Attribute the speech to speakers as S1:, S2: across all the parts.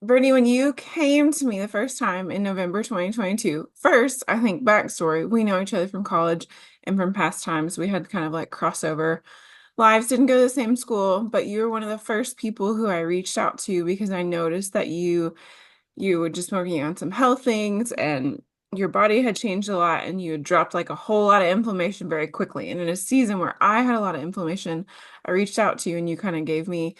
S1: Brittany, when you came to me the first time in November 2022, first, I think backstory, we know each other from college and from past times. We had kind of like crossover lives, didn't go to the same school, but you were one of the first people who I reached out to because I noticed that you were just working on some health things and your body had changed a lot and you had dropped like a whole lot of inflammation very quickly. And in a season where I had a lot of inflammation, I reached out to you and you kind of gave me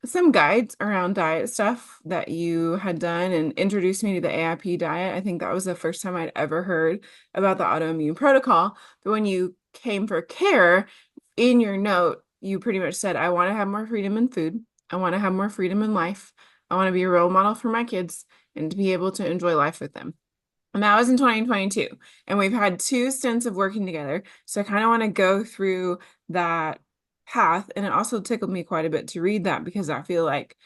S1: some guides around diet stuff that you had done and introduced me to the AIP diet. I think that was the first time I'd ever heard about the autoimmune protocol. But when you came for care, in your note, you pretty much said, I want to have more freedom in food. I want to have more freedom in life. I want to be a role model for my kids and to be able to enjoy life with them. And that was in 2022. And we've had two stints of working together. So I kind of want to go through that path. And it also tickled me quite a bit to read that because I feel like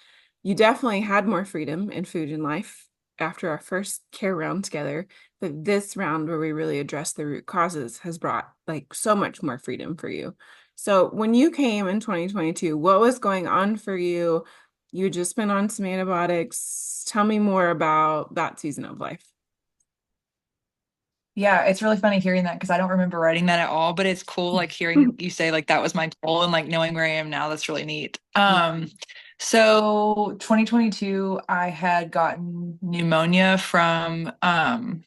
S1: you definitely had more freedom in food and life after our first care round together. But this round where we really address the root causes has brought like so much more freedom for you. So when you came in 2022, what was going on for you? You had just been on some antibiotics. Tell me more about that season of life.
S2: Yeah, it's really funny hearing that because I don't remember writing that at all, but it's cool like hearing you say like that was my goal and like knowing where I am now. That's really neat. So 2022, I had gotten pneumonia from I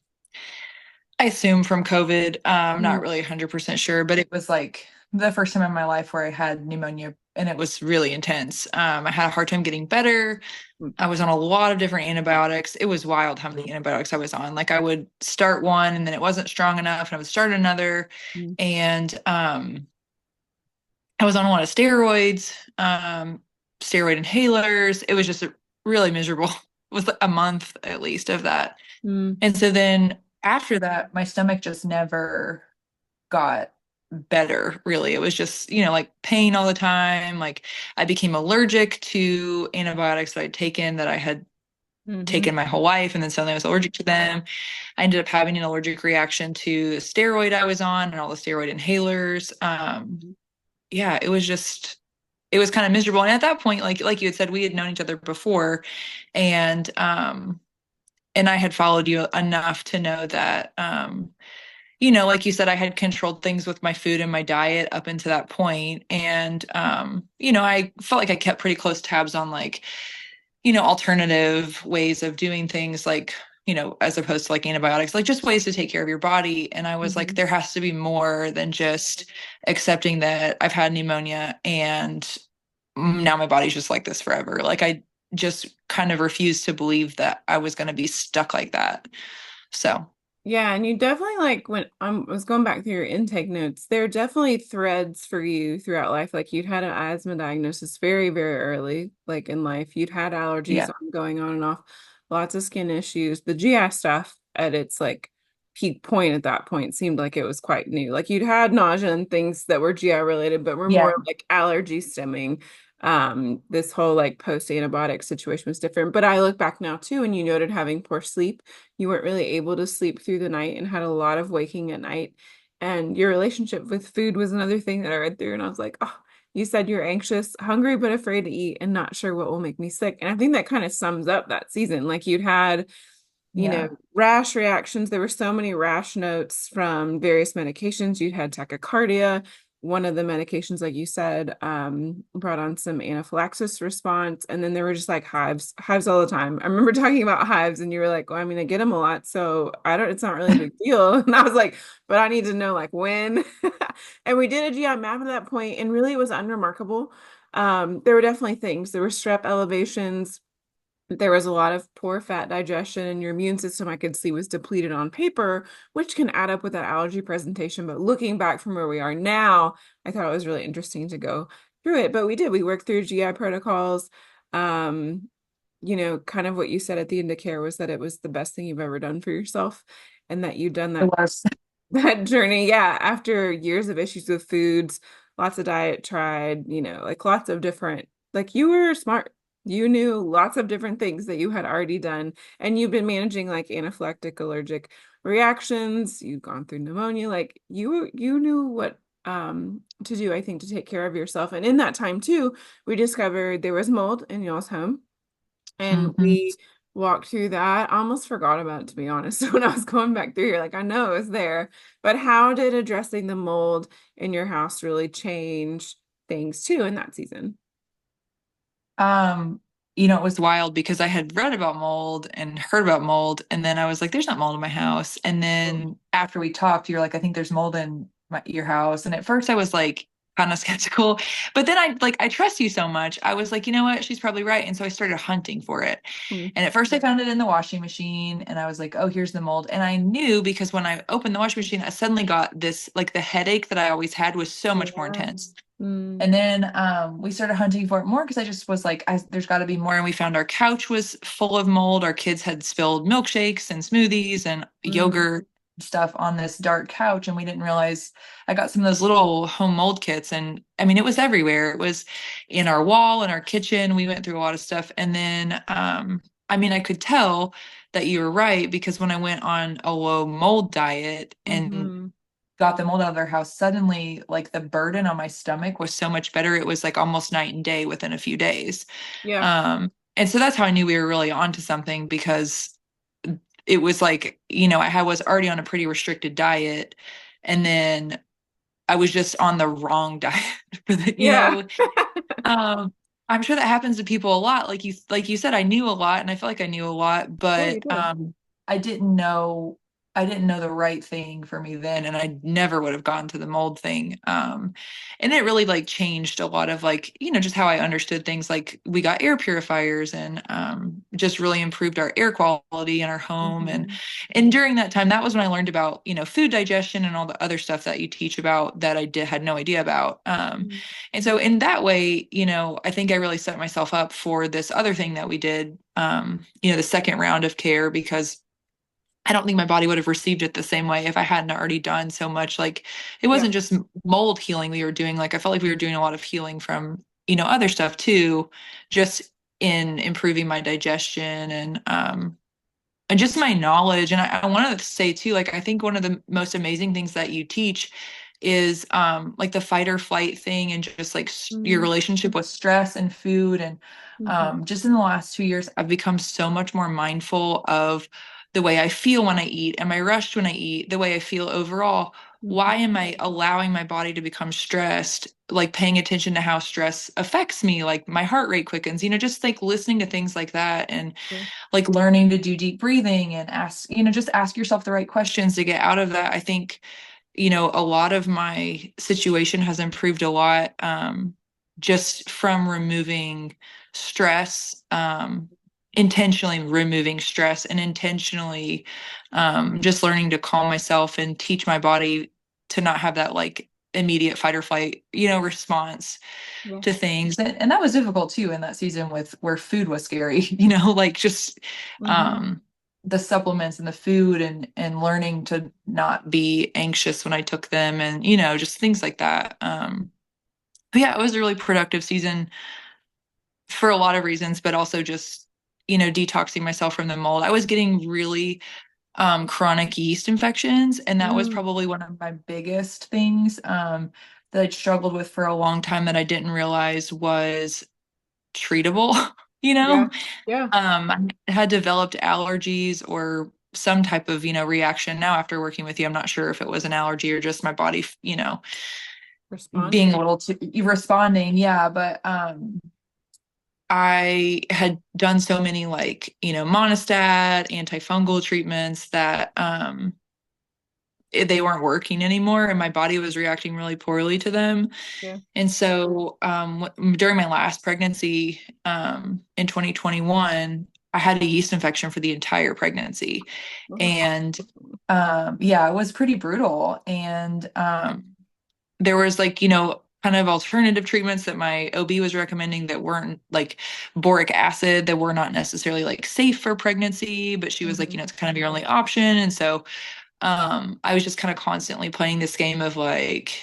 S2: assume from COVID. Not really 100% sure, but it was like the first time in my life where I had pneumonia and it was really intense. I had a hard time getting better. I was on a lot of different antibiotics. It was wild how many antibiotics I was on. Like I would start one and then it wasn't strong enough and I would start another. And I was on a lot of steroids, steroid inhalers. It was just really miserable with a month at least of that.
S1: Mm.
S2: And so then after that, my stomach just never got better, really. It was just, like pain all the time. Like I became allergic to antibiotics that I'd taken that I had
S1: Mm-hmm.
S2: taken my whole life, and then suddenly I was allergic to them. I ended up having an allergic reaction to the steroid I was on and all the steroid inhalers. Yeah, it was kind of miserable. And at that point, like you had said, we had known each other before, and I had followed you enough to know that like you said, I had controlled things with my food and my diet up until that point. And I felt like I kept pretty close tabs on like alternative ways of doing things like, as opposed to like antibiotics, like just ways to take care of your body. And I was like,
S1: Mm-hmm.
S2: there has to be more than just accepting that I've had pneumonia and now my body's just like this forever. Like I just kind of refused to believe that I was going to be stuck like that. So,
S1: Yeah, and you definitely like when I was going back through your intake notes, there are definitely threads for you throughout life. Like you'd had an asthma diagnosis very, very early, like in life. You'd had allergies
S2: yeah.
S1: going on and off, lots of skin issues. The GI stuff at its like peak point at that point seemed like it was quite new. Like you'd had nausea and things that were GI related, but were
S2: Yeah.
S1: more like allergy stemming. This whole like post antibiotic situation was different. But I look back now too, and you noted having poor sleep, you weren't really able to sleep through the night and had a lot of waking at night. And your relationship with food was another thing that I read through. And I was like, oh, you said you're anxious, hungry, but afraid to eat and not sure what will make me sick. And I think that kind of sums up that season. Like you'd had,
S2: Yeah.
S1: rash reactions. There were so many rash notes from various medications. You'd had tachycardia. One of the medications, like you said, brought on some anaphylaxis response. And then there were just like hives all the time. I remember talking about hives and you were like, well, I mean, I get them a lot. So it's not really a big deal. And I was like, but I need to know like when. And we did a GI map at that point, and really it was unremarkable. There were definitely things. There were strep elevations, there was a lot of poor fat digestion, and your immune system I could see was depleted on paper, which can add up with that allergy presentation. But looking back from where we are now, I thought it was really interesting to go through it. But we did. We worked through GI protocols. Um, kind of what you said at the end of care was that it was the best thing you've ever done for yourself, and that you've done
S2: It
S1: that
S2: was.
S1: that journey. Yeah, after years of issues with foods, lots of diet tried, like lots of different, like you were smart. You knew lots of different things that you had already done, and you've been managing like anaphylactic allergic reactions. You've gone through pneumonia. Like you knew what to do, I think, to take care of yourself. And in that time too, we discovered there was mold in y'all's home. And
S2: Hmm.
S1: we walked through that. I almost forgot about it, to be honest, when I was going back through here. Like, I know it was there. But how did addressing the mold in your house really change things too in that season?
S2: Um, it was wild because I had read about mold and heard about mold, and then I was like, "There's not mold in my house." And then after we talked, you're like, "I think there's mold in your house." And at first, I was like, kind of skeptical, but then I trust you so much. I was like, you know what? She's probably right. And so I started hunting for it.
S1: Mm.
S2: And at first, I found it in the washing machine, and I was like, "Oh, here's the mold." And I knew because when I opened the washing machine, I suddenly got this like the headache that I always had was so much more
S1: Yeah.
S2: intense.
S1: Mm.
S2: And then we started hunting for it more because I just was like, there's got to be more. And we found our couch was full of mold. Our kids had spilled milkshakes and smoothies and
S1: Mm.
S2: yogurt stuff on this dark couch. And we didn't realize I got some of those little home mold kits. And I mean, it was everywhere. It was in our wall, in our kitchen. We went through a lot of stuff. And then, I mean, I could tell that you were right because when I went on a low mold diet and
S1: Mm-hmm.
S2: got the mold out of their house, suddenly like the burden on my stomach was so much better. It was like almost night and day within a few days.
S1: Yeah.
S2: And so that's how I knew we were really onto something because it was like, I was already on a pretty restricted diet. And then I was just on the wrong diet for
S1: Yeah.
S2: um, I'm sure that happens to people a lot. Like you said, I knew a lot and I felt like I knew a lot,
S1: Yeah, you
S2: but
S1: did.
S2: I didn't know I didn't know the right thing for me then, and I never would have gone to the mold thing. And it really like changed a lot of like, just how I understood things. Like we got air purifiers and just really improved our air quality in our home.
S1: Mm-hmm.
S2: And during that time, that was when I learned about, food digestion and all the other stuff that you teach about that I did had no idea about. And so in that way, I think I really set myself up for this other thing that we did, the second round of care, because I don't think my body would have received it the same way if I hadn't already done so much. Like it
S1: Yeah.
S2: wasn't just mold healing we were doing. Like I felt like we were doing a lot of healing from, other stuff too, just in improving my digestion and just my knowledge. And I wanted to say too, like I think one of the most amazing things that you teach is like the fight or flight thing and just like your
S1: Mm-hmm.
S2: relationship with stress and food. And
S1: Mm-hmm.
S2: just in the last 2 years, I've become so much more mindful of the way I feel when I eat. Am I rushed when I eat? The way I feel overall. Why am I allowing my body to become stressed? Like paying attention to how stress affects me, like my heart rate quickens, just like listening to things like that. And
S1: Yeah.
S2: like learning to do deep breathing and just ask yourself the right questions to get out of that. I think, a lot of my situation has improved a lot, just from removing stress, intentionally removing stress and intentionally, just learning to calm myself and teach my body to not have that like immediate fight or flight, response
S1: Yeah.
S2: to things. And that was difficult too in that season with where food was scary, like just
S1: Mm-hmm.
S2: um the supplements and the food and learning to not be anxious when I took them and just things like that. But yeah, it was a really productive season for a lot of reasons, but also just detoxing myself from the mold. I was getting really chronic yeast infections, and that was
S1: Mm.
S2: probably one of my biggest things that I'd struggled with for a long time that I didn't realize was treatable. you
S1: Yeah.
S2: know
S1: Yeah.
S2: I had developed allergies or some type of reaction. Now after working with you, I'm not sure if it was an allergy or just my body being
S1: Responding.
S2: a little too responding. Yeah, but I had done so many like monostat antifungal treatments that they weren't working anymore and my body was reacting really poorly to them.
S1: Yeah.
S2: And so during my last pregnancy in 2021, I had a yeast infection for the entire pregnancy.
S1: Oh.
S2: And yeah, it was pretty brutal. And there was like, kind of alternative treatments that my OB was recommending that weren't like boric acid, that were not necessarily like safe for pregnancy, but she was like,
S1: Mhm.
S2: it's kind of your only option. And so I was just kind of constantly playing this game of like,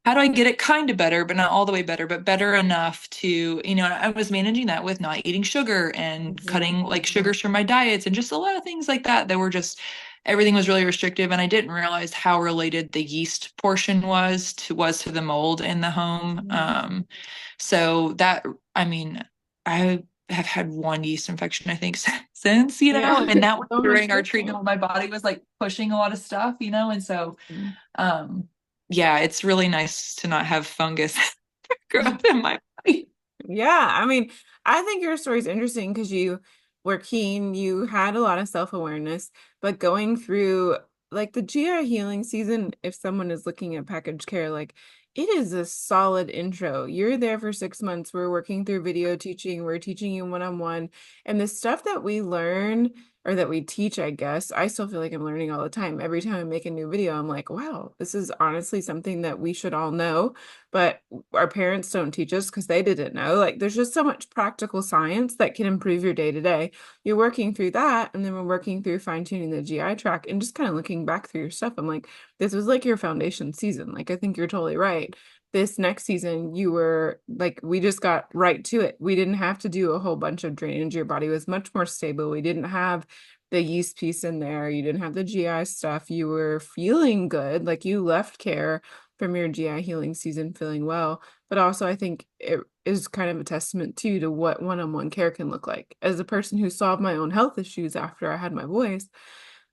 S2: how do I get it kind of better, but not all the way better, but better enough to, I was managing that with not eating sugar and
S1: Mhm.
S2: cutting like sugars from my diets and just a lot of things like that. That were just, everything was really restrictive. And I didn't realize how related the yeast portion was to the mold in the home.
S1: Mhm.
S2: So that, I mean, I have had one yeast infection, I think, since,
S1: Yeah.
S2: and that was
S1: So much
S2: during our treatment
S1: different.
S2: when my body was like pushing a lot of stuff, and so, um, yeah, it's really nice to not have fungus grow up in my body.
S1: Yeah, I mean, I think your story is interesting because you were keen, you had a lot of self-awareness, but going through like the GI healing season, if someone is looking at package care, like it is a solid intro. You're there for 6 months. We're working through video teaching, we're teaching you one-on-one, and the stuff that we learn or that we teach, I guess, I still feel like I'm learning all the time. Every time I make a new video, I'm like, wow, this is honestly something that we should all know, but our parents don't teach us because they didn't know. Like, there's just so much practical science that can improve your day to day. You're working through that, and then we're working through fine tuning the GI track and just kind of looking back through your stuff. I'm like, this was like your foundation season. Like, I think you're totally right. This next season, you were like, we just got right to it. We didn't have to do a whole bunch of drainage. Your body was much more stable. We didn't have the yeast piece in there. You didn't have the GI stuff. You were feeling good. Like, you left care from your GI healing season feeling well. But also, I think it is kind of a testament too to what one-on-one care can look like. As a person who solved my own health issues after I had my boys,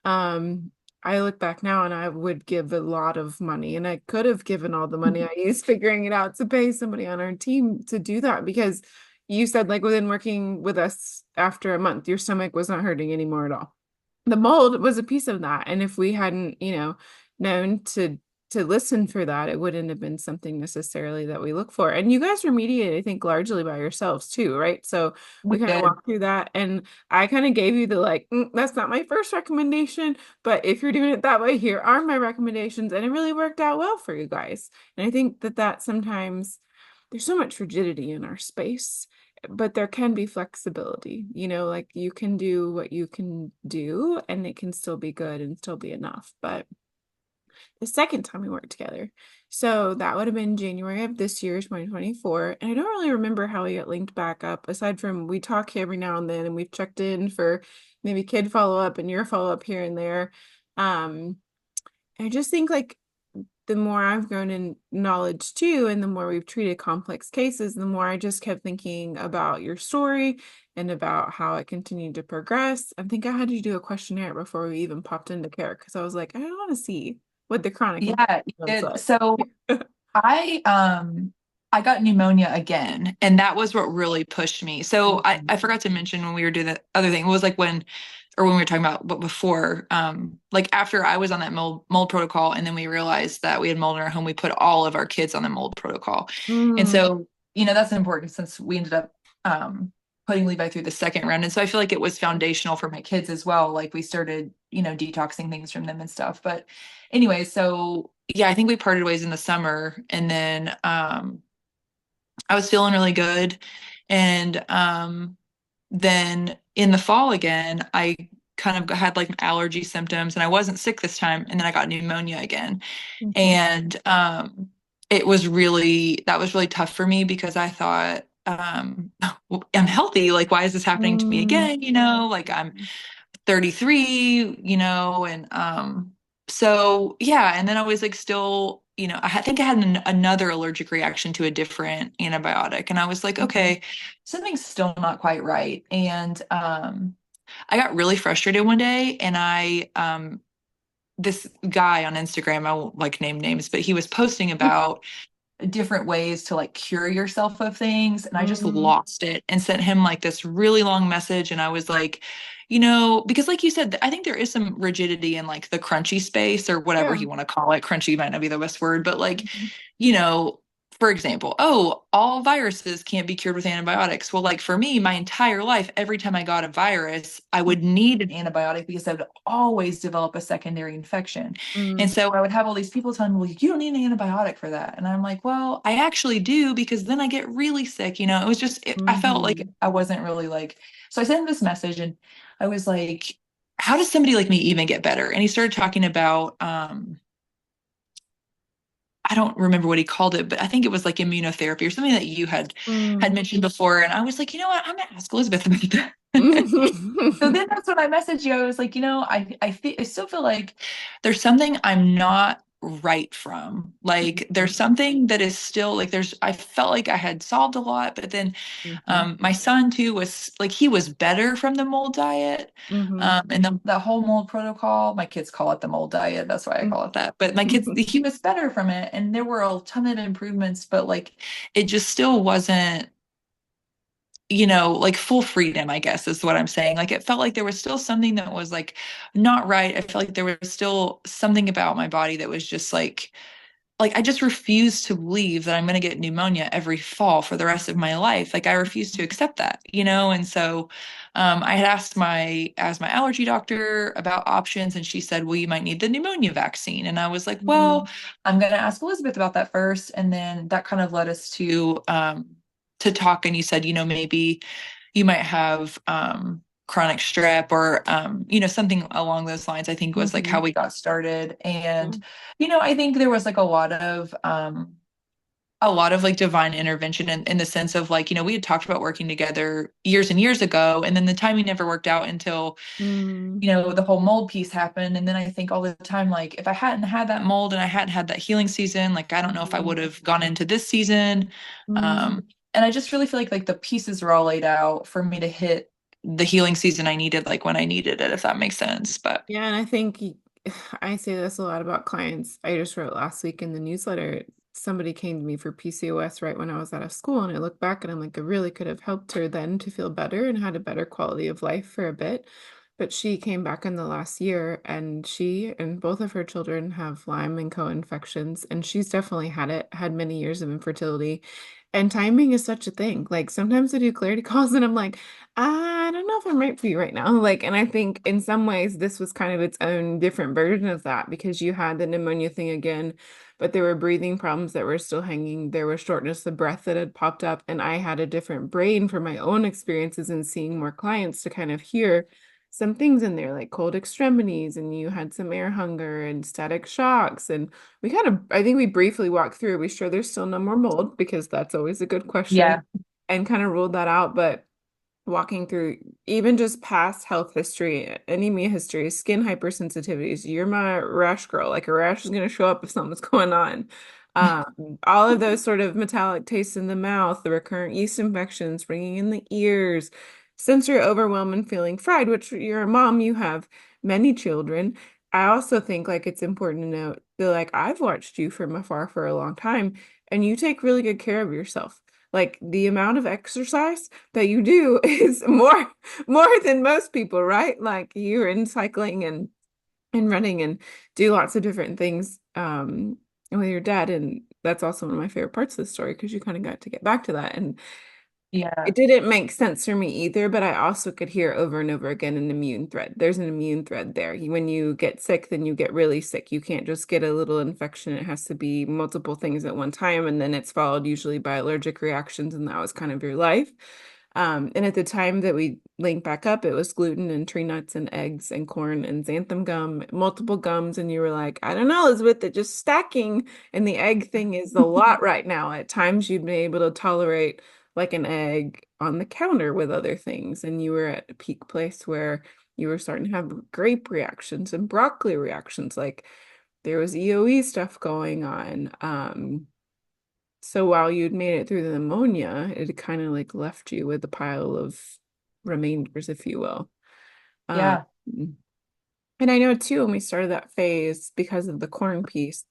S1: um, I look back now and I would give a lot of money, and I could have given all the money I used figuring it out to pay somebody on our team to do that because you said like within working with us after a month, your stomach was not hurting anymore at all. The mold was a piece of that, and if we hadn't, known to listen for that, it wouldn't have been something necessarily that we look for. And you guys remediate, I think, largely by yourselves too, right? So we
S2: We
S1: kind of
S2: did.
S1: walked through that, and I kind of gave you the like, that's not my first recommendation, but if you're doing it that way, here are my recommendations, and it really worked out well for you guys. And I think that sometimes there's so much rigidity in our space, but there can be flexibility, like you can do what you can do and it can still be good and still be enough. But the second time we worked together, so that would have been January of this year, 2024. And I don't really remember how we got linked back up, aside from we talk every now and then and we've checked in for maybe kid follow-up and your follow-up here and there. Um, I just think like the more I've grown in knowledge too, and the more we've treated complex cases, the more I just kept thinking about your story and about how it continued to progress. I think I had to do a questionnaire before we even popped into care because I was like, I want to see what the chronic
S2: Yeah,
S1: infection looks
S2: it,
S1: like.
S2: so I I got pneumonia again, and that was what really pushed me. So I
S1: Mhm.
S2: forgot to mention when we were doing the other thing, it was like when we were talking about what before, like after I was on that mold protocol, and then we realized that we had mold in our home, we put all of our kids on the mold protocol. And
S1: Mm,
S2: so, that's important since we ended up putting Levi through the second round. And so I feel like it was foundational for my kids as well. Like we started, detoxing things from them and stuff. But anyway, so yeah, I think we parted ways in the summer, and then I was feeling really good. And then in the fall again, I kind of had like allergy symptoms, and I wasn't sick this time. And then I got pneumonia again.
S1: mhm.
S2: And that was really tough for me because I thought, well, I'm healthy. Like, why is this happening to me
S1: Mm,
S2: again? Like I'm 33, and so yeah, and then I was like still, think I had another allergic reaction to a different antibiotic, and I was like,
S1: mhm.
S2: okay, something's still not quite right. And I got really frustrated one day, and I this guy on Instagram, I won't like name names, but he was posting about different ways to like cure yourself of things. And I just
S1: Mm,
S2: lost it and sent him like this really long message. And I was like, because like you said, I think there is some rigidity in like the crunchy space or whatever
S1: yeah.
S2: you want to call it. Crunchy might not be the best word, but like,
S1: Mhm.
S2: you know, for example, oh, all viruses can't be cured with antibiotics. Well, like for me, my entire life, every time I got a virus, I would need an antibiotic because I would always develop a secondary infection. And
S1: Mm,
S2: so I would have all these people telling me, well, you don't need an antibiotic for that. And I'm like, well, I actually do because then I get really sick. It was just, I felt like
S1: mhm.
S2: I wasn't really like, so I sent him this message and I was like, how does somebody like me even get better? And he started talking about, I don't remember what he called it, but I think it was like immunotherapy or something that you had
S1: Mm.
S2: mentioned before. And I was like, you know what? I'm gonna ask Elizabeth about that. So
S1: Mhm.
S2: then that's when I messaged you. I was like, I still feel like there's something I'm not. right from. Like
S1: Mhm.
S2: there's something that is still like I felt like I had solved a lot, but then
S1: Mhm.
S2: my son too was like he was better from the mold diet.
S1: Mhm.
S2: And the whole mold protocol, my kids call it the mold diet. That's why I call it that. But my kids,
S1: Mhm.
S2: he was better from it. And there were a ton of improvements, but like it just still wasn't, like full freedom, I guess is what I'm saying. Like it felt like there was still something that was like not right. I felt like there was still something about my body that was just like I just refuse to believe that I'm going to get pneumonia every fall for the rest of my life. Like I refuse to accept that. And so I had asked my asthma allergy doctor about options, and she said, "Well, you might need the pneumonia vaccine." And I was like, "Well,
S1: Mhm.
S2: I'm going to ask Elizabeth about that first." And then that kind of led us to talk. And you said, maybe you might have chronic strep or something along those lines. I think was like how
S1: Mhm.
S2: we got started.
S1: Yeah.
S2: And I think there was like a lot of like divine intervention in the sense of like, we had talked about working together years and years ago, and then the timing never worked out until,
S1: Mm.
S2: the whole mold piece happened. And then I think all the time, like if I hadn't had that mold and I hadn't had that healing season, like I don't know if I would
S1: Mhm.
S2: have gone into this season.
S1: Mhm.
S2: And I just really feel like the pieces are all laid out for me to hit the healing season I needed, like when I needed it, if that makes sense. But
S1: Yeah, and I think I say this a lot about clients. I just wrote last week in the newsletter, somebody came to me for PCOS right when I was out of school, and I look back and I'm like, I really could have helped her then to feel better and had a better quality of life for a bit. But she came back in the last year, and she and both of her children have Lyme and co-infections, and she's definitely had many years of infertility. And timing is such a thing. Like sometimes I do clarity calls and I'm like, I don't know if I'm right for you right now. Like, and I think in some ways this was kind of its own different version of that because you had the pneumonia thing again, but there were breathing problems that were still hanging. There was shortness of breath that had popped up, and I had a different brain for my own experiences and seeing more clients to kind of hear some things in there like cold extremities, and you had some air hunger and static shocks. And we kind of, I think we briefly walked through, are we sure there's still no more mold? Because that's always a good question,
S2: yeah,
S1: and kind of ruled that out. But walking through even just past health history, anemia history, skin hypersensitivities, you're my rash girl. Like a rash is going to show up if something's going on. All of those sort of metallic tastes in the mouth, the recurrent yeast infections, ringing in the ears, sensory overwhelm and feeling fried, which you're a mom, you have many children. I also think like it's important to note that like I've watched you from afar for a long time and you take really good care of yourself. Like the amount of exercise that you do is more than most people, right? Like you're in cycling and running and do lots of different things with your dad. And that's also one of my favorite parts of the story because you kind of got to get back to that. And
S2: yeah,
S1: it didn't make sense for me either, but I also could hear over and over again an immune thread. There's an immune thread there. When you get sick, then you get really sick. You can't just get a little infection. It has to be multiple things at one time, and then it's followed usually by allergic reactions, and that was kind of your life. And at the time that we linked back up, it was gluten and tree nuts and eggs and corn and xanthan gum, multiple gums. And you were like, I don't know, Elizabeth, they're just stacking. And the egg thing is a lot right now. At times you'd be able to tolerate like an egg on the counter with other things. And you were at a peak place where you were starting to have grape reactions and broccoli reactions. Like there was EOE stuff going on. So while you'd made it through the pneumonia, it kind of like left you with a pile of remainders, if you will. Um,
S2: yeah,
S1: and I know too, when we started that phase, because of the corn piece,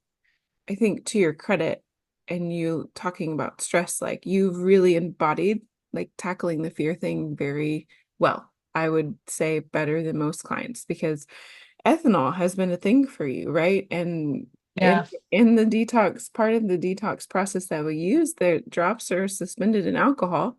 S1: I think to your credit, and you talking about stress, like you've really embodied like tackling the fear thing very well. I would say better than most clients because ethanol has been a thing for you, right? And in
S2: yeah.
S1: in the detox, part of the detox process that we use, the drops are suspended in alcohol.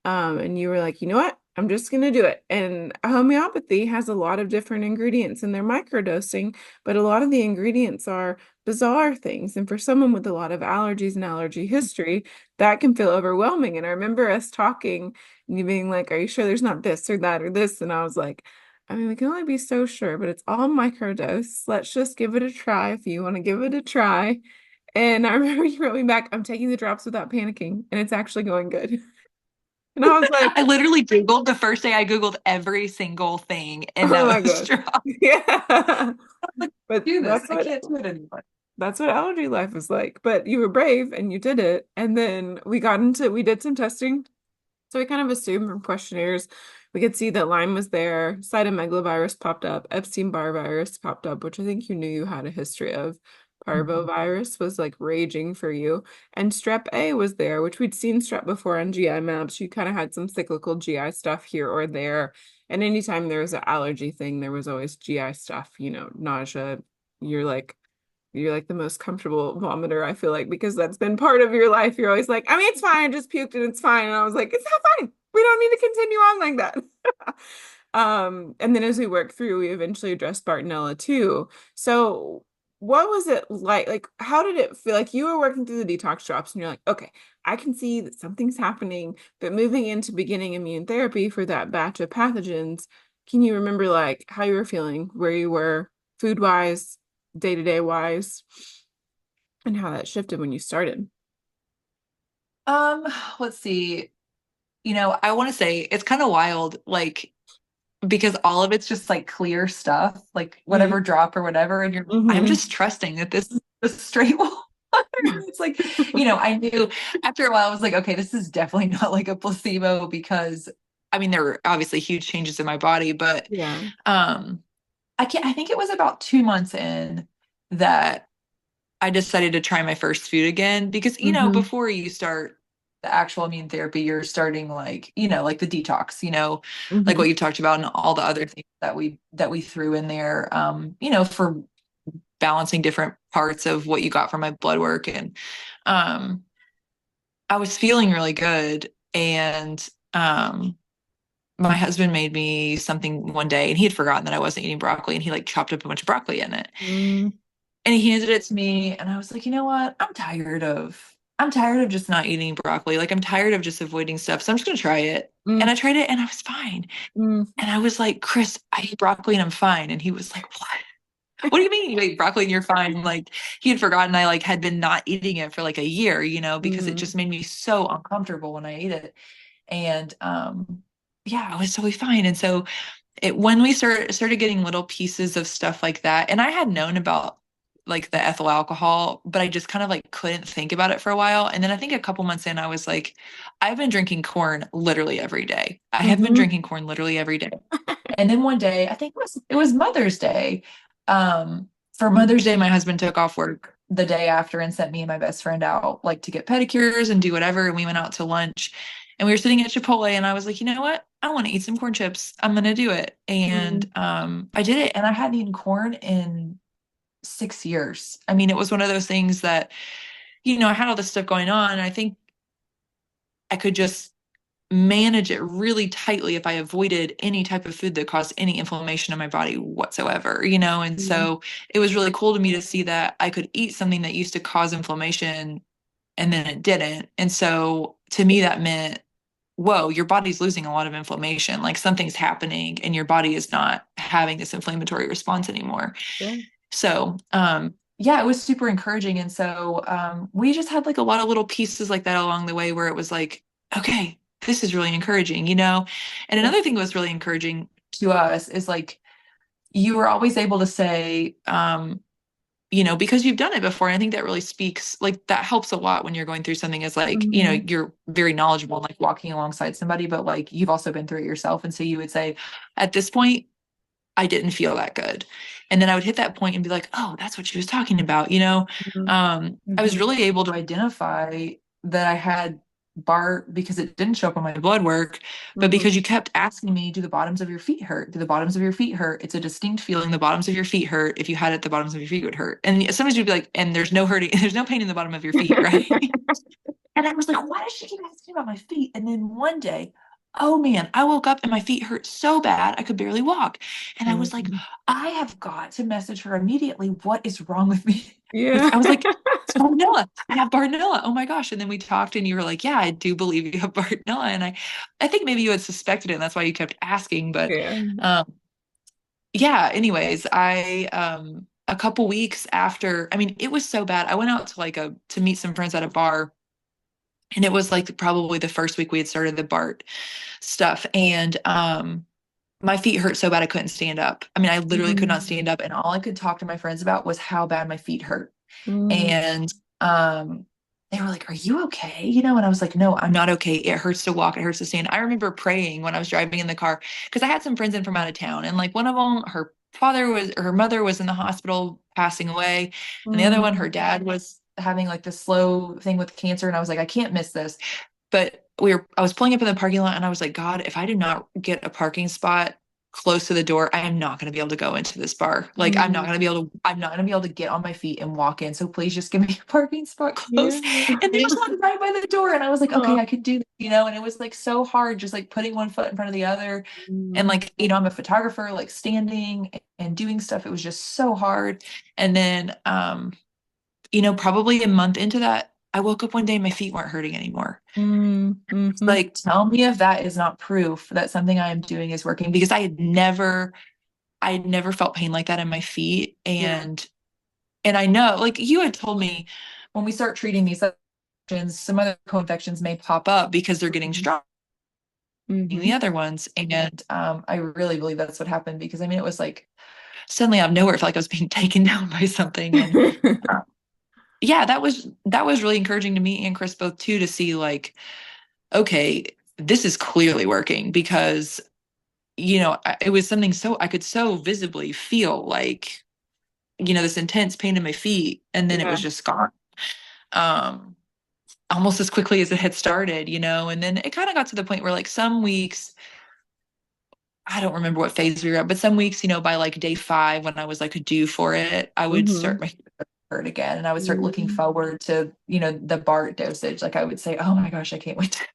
S1: And you were like, you know what? I'm just going to do it. And homeopathy has a lot of different ingredients in their microdosing, but a lot of the ingredients are bizarre things. And for someone with a lot of allergies and allergy history, that can feel overwhelming. And I remember us talking and you being like, are you sure there's not this or that or this? And I was like, I mean, we can only be so sure, but it's all microdose. Let's just give it a try if you want to give it a try. And I remember you wrote me back, I'm taking the drops without panicking, and it's actually going good. And I was like,
S2: I literally Googled the first day I Googled every single thing, and
S1: oh
S2: that
S1: my
S2: was
S1: gosh.
S2: drop.
S1: Yeah.
S2: Like,
S1: But
S2: do this.
S1: that's
S2: I
S1: what
S2: can't do it anymore.
S1: That's what allergy life is like. But you were brave and you did it. And then we did some testing. So we kind of assumed from questionnaires, we could see that Lyme was there, cytomegalovirus popped up, Epstein-Barr virus popped up, which I think you knew you had a history of. Parvovirus was like raging for you. And strep A was there, which we'd seen strep before on GI maps. You kind of had some cyclical GI stuff here or there. And anytime there was an allergy thing, there was always GI stuff, nausea. You're like, you're like the most comfortable vomiter, I feel like, because that's been part of your life. You're always like, I mean, it's fine, I just puked and it's fine. And I was like, it's not fine. We don't need to continue on like that. And then as we work through, we eventually addressed Bartonella too. So what was it like? Like, how did it feel? Like you were working through the detox drops and you're like, okay, I can see that something's happening, but moving into beginning immune therapy for that batch of pathogens, can you remember like how you were feeling, where you were food wise, day-to-day wise, and how that shifted when you started?
S2: Um, let's see. I want to say it's kind of wild, like because all of it's just like clear stuff, like
S1: Mm-hmm.
S2: whatever drop or whatever, and I'm
S1: Mm-hmm.
S2: just trusting that this is the straight wall. It's like, I knew after a while, I was like, okay, this is definitely not like a placebo because I mean, there were obviously huge changes in my body, but
S1: Yeah.
S2: um, I think it was about 2 months in that I decided to try my first food again because,
S1: Mm-hmm.
S2: before you start the actual immune therapy, you're starting like, like the detox, like
S1: Mm-hmm.
S2: what you've talked about and all the other things that we threw in there, for balancing different parts of what you got from my blood work. And um, I was feeling really good. And my husband made me something one day and he had forgotten that I wasn't eating broccoli and he like chopped up a bunch of broccoli in it.
S1: Mm-hmm.
S2: And he handed it to me, and I was like, you know what? I'm tired of just not eating broccoli. Like I'm tired of just avoiding stuff. So I'm just gonna try it. And I tried it and I was fine. And I was like, Chris, I eat broccoli and I'm fine. And he was like, what? What do you mean you eat broccoli and you're fine? Like he had forgotten I like had been not eating it for like a year, because it
S1: Mm-hmm.
S2: just made me so uncomfortable when I ate it. And yeah, I was totally fine. And so when we started getting little pieces of stuff like that, and I had known about like the ethyl alcohol, but I just kind of like couldn't think about it for a while. And then I think a couple months in, I was like, I've been drinking corn literally every day. I have been
S1: Mm-hmm.
S2: drinking corn literally every day. And then one day, I think it was Mother's Day. For Mother's Day, my husband took off work the day after and sent me and my best friend out like to get pedicures and do whatever. And we went out to lunch and we were sitting at Chipotle and I was like, you know what? I want to eat some corn chips. I'm gonna do it. And
S1: Mm-hmm.
S2: I did it and I hadn't eaten corn in 6 years. I mean, it was one of those things that, I had all this stuff going on. And I think I could just manage it really tightly if I avoided any type of food that caused any inflammation in my body whatsoever. And so it was really cool to me to see that I could eat something that used to cause inflammation and then it didn't. And so to me, that meant, whoa, your body's losing a lot of inflammation. Like something's happening and your body is not having this inflammatory response anymore.
S1: Yeah.
S2: So, yeah, it was super encouraging. And so, we just had like a lot of little pieces like that along the way where it was like, okay, this is really encouraging. And
S1: Yeah.
S2: another thing that was really encouraging to us is like, you were always able to say, because you've done it before. And I think that really speaks, like that helps a lot when you're going through something as like,
S1: Mm-hmm.
S2: you're very knowledgeable, like walking alongside somebody, but like you've also been through it yourself. And so you would say, at this point, I didn't feel that good. And then I would hit that point and be like, oh, that's what she was talking about. I was
S1: Mm-hmm.
S2: really able to identify that I had BART because it didn't show up on my blood work, but
S1: Mm-hmm.
S2: because you kept asking me, do the bottoms of your feet hurt? Do the bottoms of your feet hurt? It's a distinct feeling. The bottoms of your feet hurt. If you had it, the bottoms of your feet would hurt. And sometimes you'd be like, and there's no hurting, there's no pain in the bottom of your feet, right? And I was like, why does she keep asking about my feet? And then one day, oh man, I woke up and my feet hurt so bad I could barely walk. And I was like,
S1: Mm-hmm.
S2: I have got to message her immediately. What is wrong with me?
S1: Yeah.
S2: I was like, it's Bartonella. I have Bartonella. Oh my gosh. And then we talked and you were like, yeah, I do believe you have Bartonella. And I think maybe you had suspected it and that's why you kept asking. But
S1: Yeah.
S2: yeah, anyways, a couple weeks after, I mean, it was so bad. I went out to to meet some friends at a bar. And it was like probably the first week we had started the BART stuff. And my feet hurt so bad I couldn't stand up. I mean, I literally could not
S1: Mm-hmm.
S2: stand up. And all I could talk to my friends about was how bad my feet hurt.
S1: Mm,
S2: And they were like, "Are you okay?" And I was like, "No, I'm not okay. It hurts to walk. It hurts to stand." I remember praying when I was driving in the car because I had some friends in from out of town, and like one of them, her mother was in the hospital passing away, and the other one, her
S1: mm,
S2: dad was having like this slow thing with cancer, and I was like, I can't miss this. But I was pulling up in the parking lot and I was like, God, if I do not get a parking spot close to the door, I am not going to be able to go into this bar. Like I'm not going to be able to get on my feet and walk in. So please just give me a parking spot
S1: yeah.
S2: close. And they just walked right by the door. And I was like, okay,
S1: Aw.
S2: I could do that, and it was like so hard, just like putting one foot in front of the other. And
S1: Mm,
S2: like, I'm a photographer, like standing and doing stuff. It was just so hard. And then, probably a month into that, I woke up one day and my feet weren't hurting anymore. It's
S1: mhm.
S2: like, tell me if that is not proof that something I am doing is working because I had never felt pain like that in my feet.
S1: Yeah.
S2: And I know, like you had told me when we start treating these infections, some other co-infections may pop up because they're getting
S1: Mhm.
S2: stronger than the
S1: Mhm.
S2: other ones. And I really believe that's what happened because I mean, it was like suddenly out of nowhere, it felt like I was being taken down by something. And uh, yeah, that was really encouraging to me and Chris both too to see like, okay, this is clearly working because it was something so I could so visibly feel like, this intense pain in my feet, and then it was
S1: Yeah.
S2: just gone. Um, Almost as quickly as it had started, and then it kind of got to the point where like some weeks, I don't remember what phase we were at, but some weeks, by like day 5, when I was like due for it, I would start
S1: Mhm.
S2: my feet hurt again, and I would start looking
S1: Mhm.
S2: forward to, the BART dosage. Like I would say, oh my gosh, I can't wait to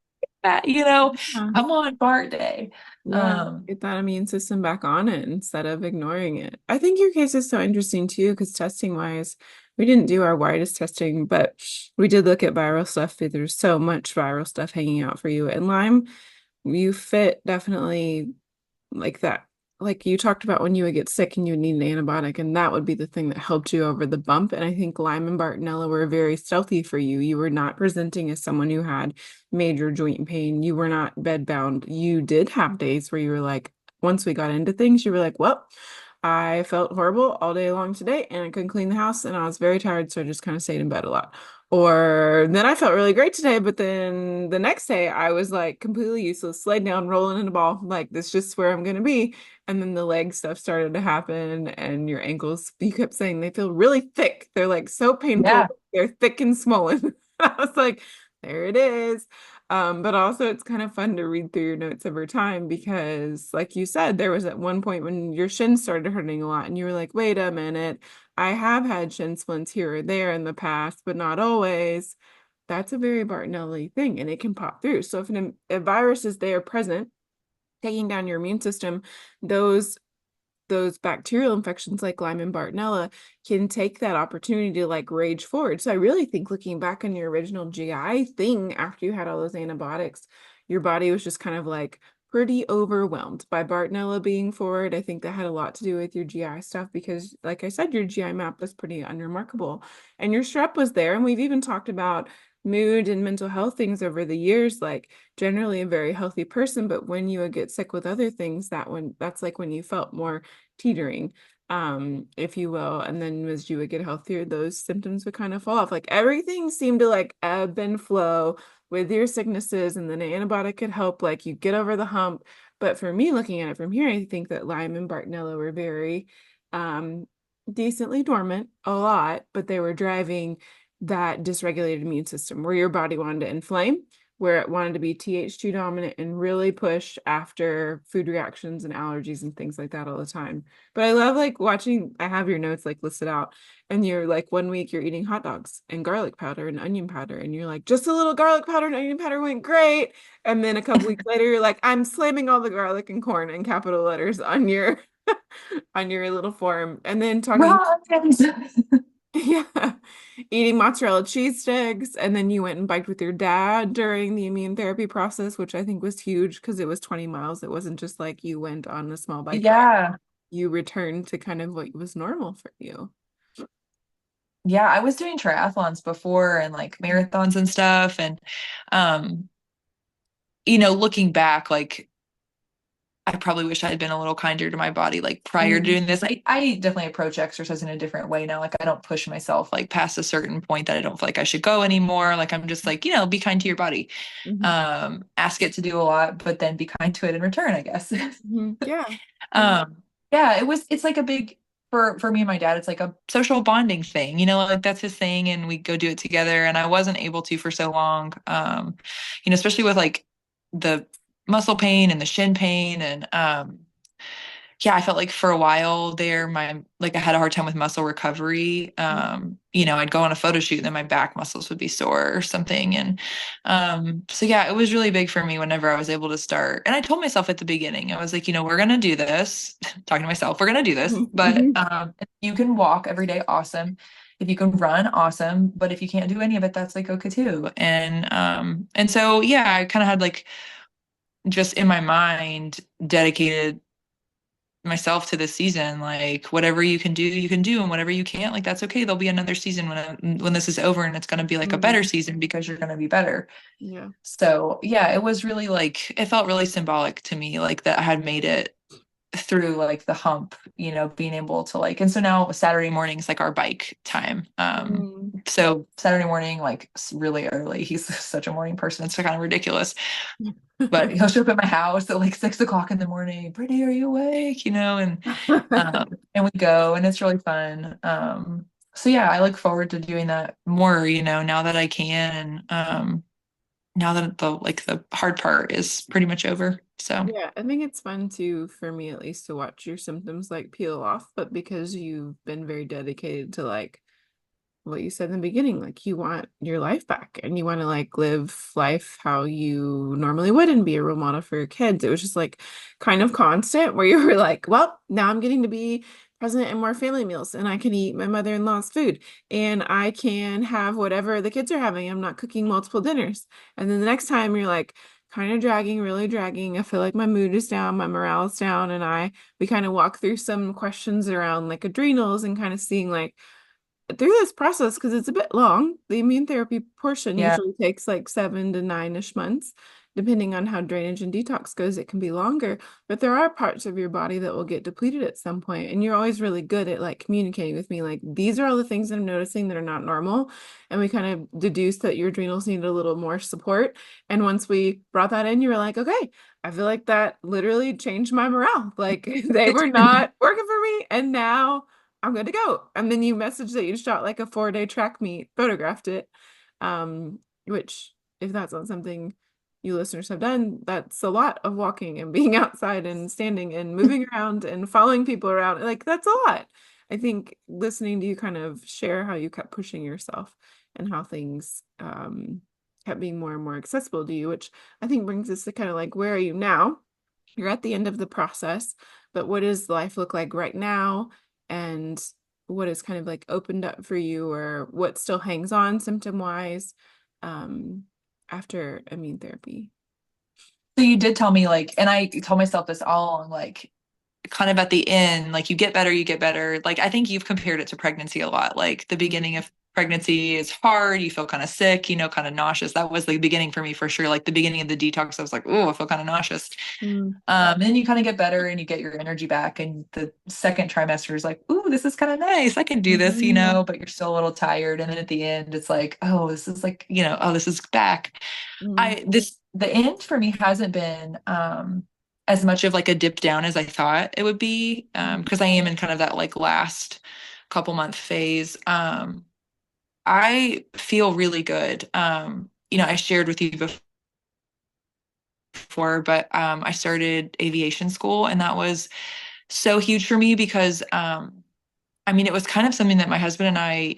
S2: that,
S1: Yeah.
S2: I'm on BART day.
S1: Yeah.
S2: Um,
S1: Get that immune system back on it instead of ignoring it. I think your case is so interesting too, because testing wise, we didn't do our widest testing, but we did look at viral stuff. There's so much viral stuff hanging out for you. And Lyme, you fit definitely like that. Like you talked about when you would get sick and you would need an antibiotic, and that would be the thing that helped you over the bump. And I think Lyme and Bartonella were very stealthy for you. You were not presenting as someone who had major joint pain. You were not bedbound. You did have days where you were like, once we got into things, you were like, well, I felt horrible all day long today and I couldn't clean the house and I was very tired, so I just kind of stayed in bed a lot. Or then I felt really great today, but then the next day I was like completely useless, laid down, rolling in a ball, like this is just where I'm gonna be. And then the leg stuff started to happen, and your ankles, you kept saying they feel really thick. They're like so painful,
S2: yeah,
S1: they're thick and swollen. I was like, there it is. But also it's kind of fun to read through your notes over time because, like you said, there was at one point when your shin started hurting a lot, and you were like, wait a minute. I have had shin splints here or there in the past, but not always. That's a very Bartonelli thing, and it can pop through. So if a virus is there present, taking down your immune system, those those bacterial infections like Lyme and Bartonella can take that opportunity to like rage forward. So I really think looking back on your original GI thing after you had all those antibiotics, your body was just kind of like pretty overwhelmed by Bartonella being forward. I think that had a lot to do with your GI stuff because, like I said, your GI map was pretty unremarkable. And your strep was there. And we've even talked about mood and mental health things over the years, like generally a very healthy person, but when you would get sick with other things, that's like when you felt more teetering, if you will. And then as you would get healthier, those symptoms would kind of fall off. Like everything seemed to like ebb and flow with your sicknesses, and then an antibiotic could help, like you get over the hump. But for me, looking at it from here, I think that Lyme and Bartonella were very um decently dormant a lot, but they were driving that dysregulated immune system where your body wanted to inflame, where it wanted to be Th2 dominant and really push after food reactions and allergies and things like that all the time. But I love like watching, I have your notes like listed out, and you're like, one week you're eating hot dogs and garlic powder and onion powder, and you're like, just a little garlic powder and onion powder went great. And then a couple weeks later, you're like, I'm slamming all the garlic and corn in capital letters on your on your little form. And then talking
S2: right.
S1: yeah. Eating mozzarella cheese sticks. And then you went and biked with your dad during the immune therapy process, which I think was huge because it was 20 miles. It wasn't just like you went on a small bike ride.
S2: Yeah.
S1: You returned to kind of what was normal for you.
S2: Yeah, I was doing triathlons before and like marathons and stuff. And, um, looking back, like I probably wish I had been a little kinder to my body like prior to
S1: Mm,
S2: doing this. I definitely approach exercise in a different way now. Like I don't push myself like past a certain point that I don't feel like I should go anymore. Like I'm just like, be kind to your body.
S1: mhm,
S2: Ask it to do a lot, but then be kind to it in return, I guess.
S1: mhm. Yeah. Yeah.
S2: um, yeah, it's like a big for me and my dad, it's like a social bonding thing, like that's his thing and we go do it together. And I wasn't able to for so long. Especially with like the muscle pain and the shin pain and yeah, I felt like for a while there, I had a hard time with muscle recovery. I'd go on a photo shoot and then my back muscles would be sore or something. And so yeah, it was really big for me whenever I was able to start. And I told myself at the beginning, I was like, we're gonna do this, talking to myself, we're gonna do this,
S1: Mhm,
S2: but
S1: mhm.
S2: if you can walk every day, awesome. If you can run, awesome. But if you can't do any of it, that's like okay too. And so yeah, I kind of had like just in my mind dedicated myself to this season. Like whatever you can do, and whatever you can't, like that's okay. There'll be another season when this is over, and it's going to be like a better
S1: Mhm.
S2: season because you're going to be better.
S1: Yeah.
S2: So yeah, it was really like it felt really symbolic to me, like that I had made it through like the hump, being able to like, and so now Saturday morning is like our bike time.
S1: Mm.
S2: So Saturday morning, like really early. He's such a morning person. It's kind of ridiculous, but he'll show up at my house at like 6 o'clock in the morning. Brittany, are you awake? And we go, and it's really fun. So yeah, I look forward to doing that more, now that I can, and now that the hard part is pretty much over. So
S1: Yeah, I think it's fun too, for me at least, to watch your symptoms like peel off, but because you've been very dedicated to like what you said in the beginning, like you want your life back and you want to like live life how you normally would and be a role model for your kids. It was just like kind of constant where you were like, well, now I'm getting to be present in more family meals and I can eat my mother-in-law's food and I can have whatever the kids are having. I'm not cooking multiple dinners. And then the next time you're like kind of dragging, really dragging. I feel like my mood is down, my morale is down, and we kind of walk through some questions around like adrenals and kind of seeing like through this process, because it's a bit long, the immune therapy portion
S2: yeah,
S1: usually takes like 7 to 9-ish months. Depending on how drainage and detox goes, it can be longer, but there are parts of your body that will get depleted at some point, and you're always really good at like communicating with me, like these are all the things that I'm noticing that are not normal, and we kind of deduced that your adrenals need a little more support. And once we brought that in, you were like, okay, I feel like that literally changed my morale. Like they were not working for me, and now I'm good to go. And then you messaged that you shot like a 4-day track meet, photographed it. Which if that's not something you listeners have done, that's a lot of walking and being outside and standing and moving around and following people around. Like that's a lot. I think listening to you kind of share how you kept pushing yourself and how things kept being more and more accessible to you, which I think brings us to kind of like, where are you now? You're at the end of the process, but what does life look like right now? And what is kind of like opened up for you, or what still hangs on symptom wise um, after immune therapy?
S2: so you did tell me like, and I told myself this all along, like kind of at the end, like you get better, you get better. Like I think you've compared it to pregnancy a lot. Like the beginning of pregnancy is hard, you feel kind of sick, kind of nauseous. That was the beginning for me for sure. Like the beginning of the detox, I was like, oh, I feel kind of nauseous.
S1: Mm-hmm.
S2: And then you kind of get better and you get your energy back. And the second trimester is like, ooh, this is kind of nice. I can do this, but you're still a little tired. And then at the end, it's like, oh, this is like, oh, this is back.
S1: Mm-hmm.
S2: The end for me hasn't been as much of like a dip down as I thought it would be. Because I am in kind of that like last couple month phase. I feel really good. I shared with you before, but I started aviation school, and that was so huge for me because it was kind of something that my husband and I,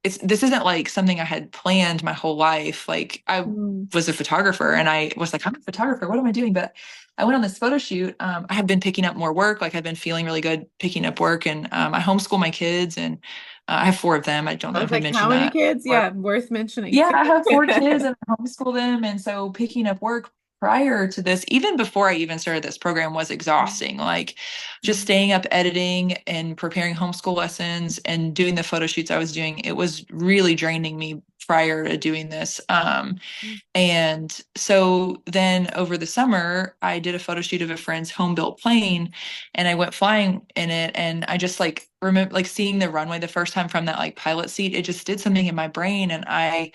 S2: this isn't like something I had planned my whole life. Like I
S1: Mm-hmm.
S2: was a photographer and I was like, I'm a photographer. What am I doing? But I went on this photo shoot. I have been picking up more work. Like I've been feeling really good picking up work, and I homeschool my kids, and I have four of them. I don't
S1: I
S2: know
S1: was
S2: if I
S1: like, how
S2: mentioned
S1: many
S2: that.
S1: kids? Yeah, worth mentioning.
S2: Yeah, I have four kids and I homeschool them. And so picking up work prior to this, even before I even started this program, was exhausting. Like just staying up editing and preparing homeschool lessons and doing the photo shoots I was doing, it was really draining me prior to doing this. And so then over the summer, I did a photo shoot of a friend's home built plane and I went flying in it. And I just like remember like seeing the runway the first time from that like pilot seat, it just did something in my brain. And I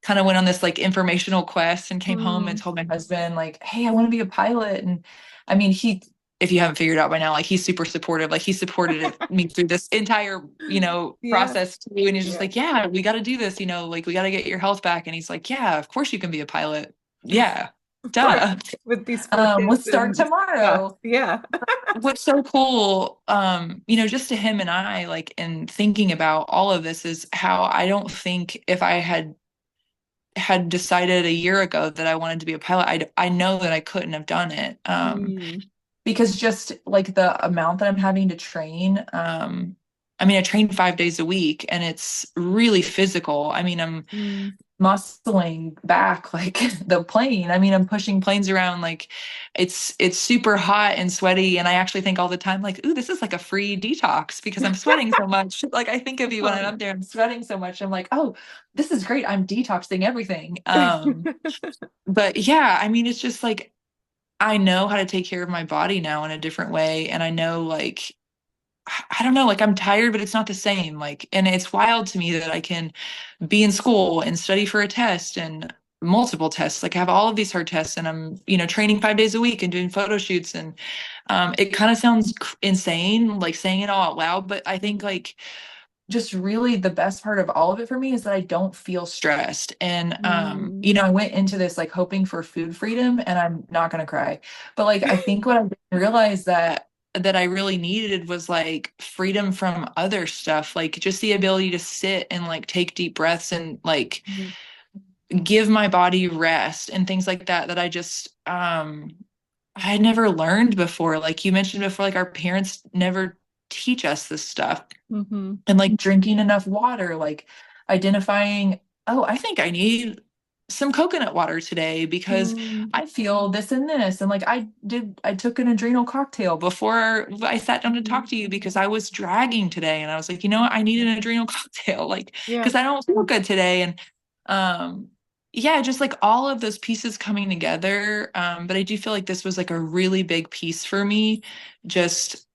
S2: kind of went on this like informational quest and came home and
S1: Mm.
S2: told my husband, like, hey, I want to be a pilot. And I mean, if you haven't figured out by now, like he's super supportive. Like he supported me through this entire,
S1: Yeah.
S2: process too. And he's just
S1: Yeah.
S2: like, yeah, we got to do this, like we got to get your health back. And he's like, yeah, of course you can be a pilot. Yeah,
S1: Right.
S2: duh.
S1: With these four kids
S2: Let's start
S1: and stuff.
S2: tomorrow.
S1: Yeah.
S2: What's so cool, just to him and I, like, in thinking about all of this is how I don't think if I had decided a year ago that I wanted to be a pilot, I know that I couldn't have done it.
S1: Mm.
S2: Because just like the amount that I'm having to train, I mean, I train 5 days a week and it's really physical. I mean, I'm
S1: Mm.
S2: muscling back like the plane. I mean, I'm pushing planes around like it's super hot and sweaty. And I actually think all the time, like, ooh, this is like a free detox because I'm sweating so much. Like I think of you when I'm up
S1: Fun.
S2: there, I'm sweating so much. I'm like, oh, this is great. I'm detoxing everything. But yeah, I mean, it's just like I know how to take care of my body now in a different way. And I know like I don't know, like I'm tired, but it's not the same. Like, and it's wild to me that I can be in school and study for a test and multiple tests. Like I have all of these hard tests and I'm, training 5 days a week and doing photo shoots. And it kind of sounds insane, like saying it all out loud, but I think like just really the best part of all of it for me is that I don't feel stressed. And
S1: Mm.
S2: I went into this like hoping for food freedom and I'm not gonna cry. But like I think what I didn't realize that I really needed was like freedom from other stuff, like just the ability to sit and like take deep breaths and like
S1: Mm.
S2: give my body rest and things like that that I just I had never learned before. Like you mentioned before, like our parents never teach us this stuff
S1: Mhm.
S2: and like drinking enough water, like identifying, oh, I think I need some coconut water today because
S1: Mm.
S2: I feel this and this. And like I took an adrenal cocktail before I sat down to talk
S1: Mhm.
S2: to you because I was dragging today. And I was like, you know what? I need an adrenal cocktail, like,
S1: Yeah.
S2: because I don't feel good today. And um, yeah, just like all of those pieces coming together. But I do feel like this was like a really big piece for me. Just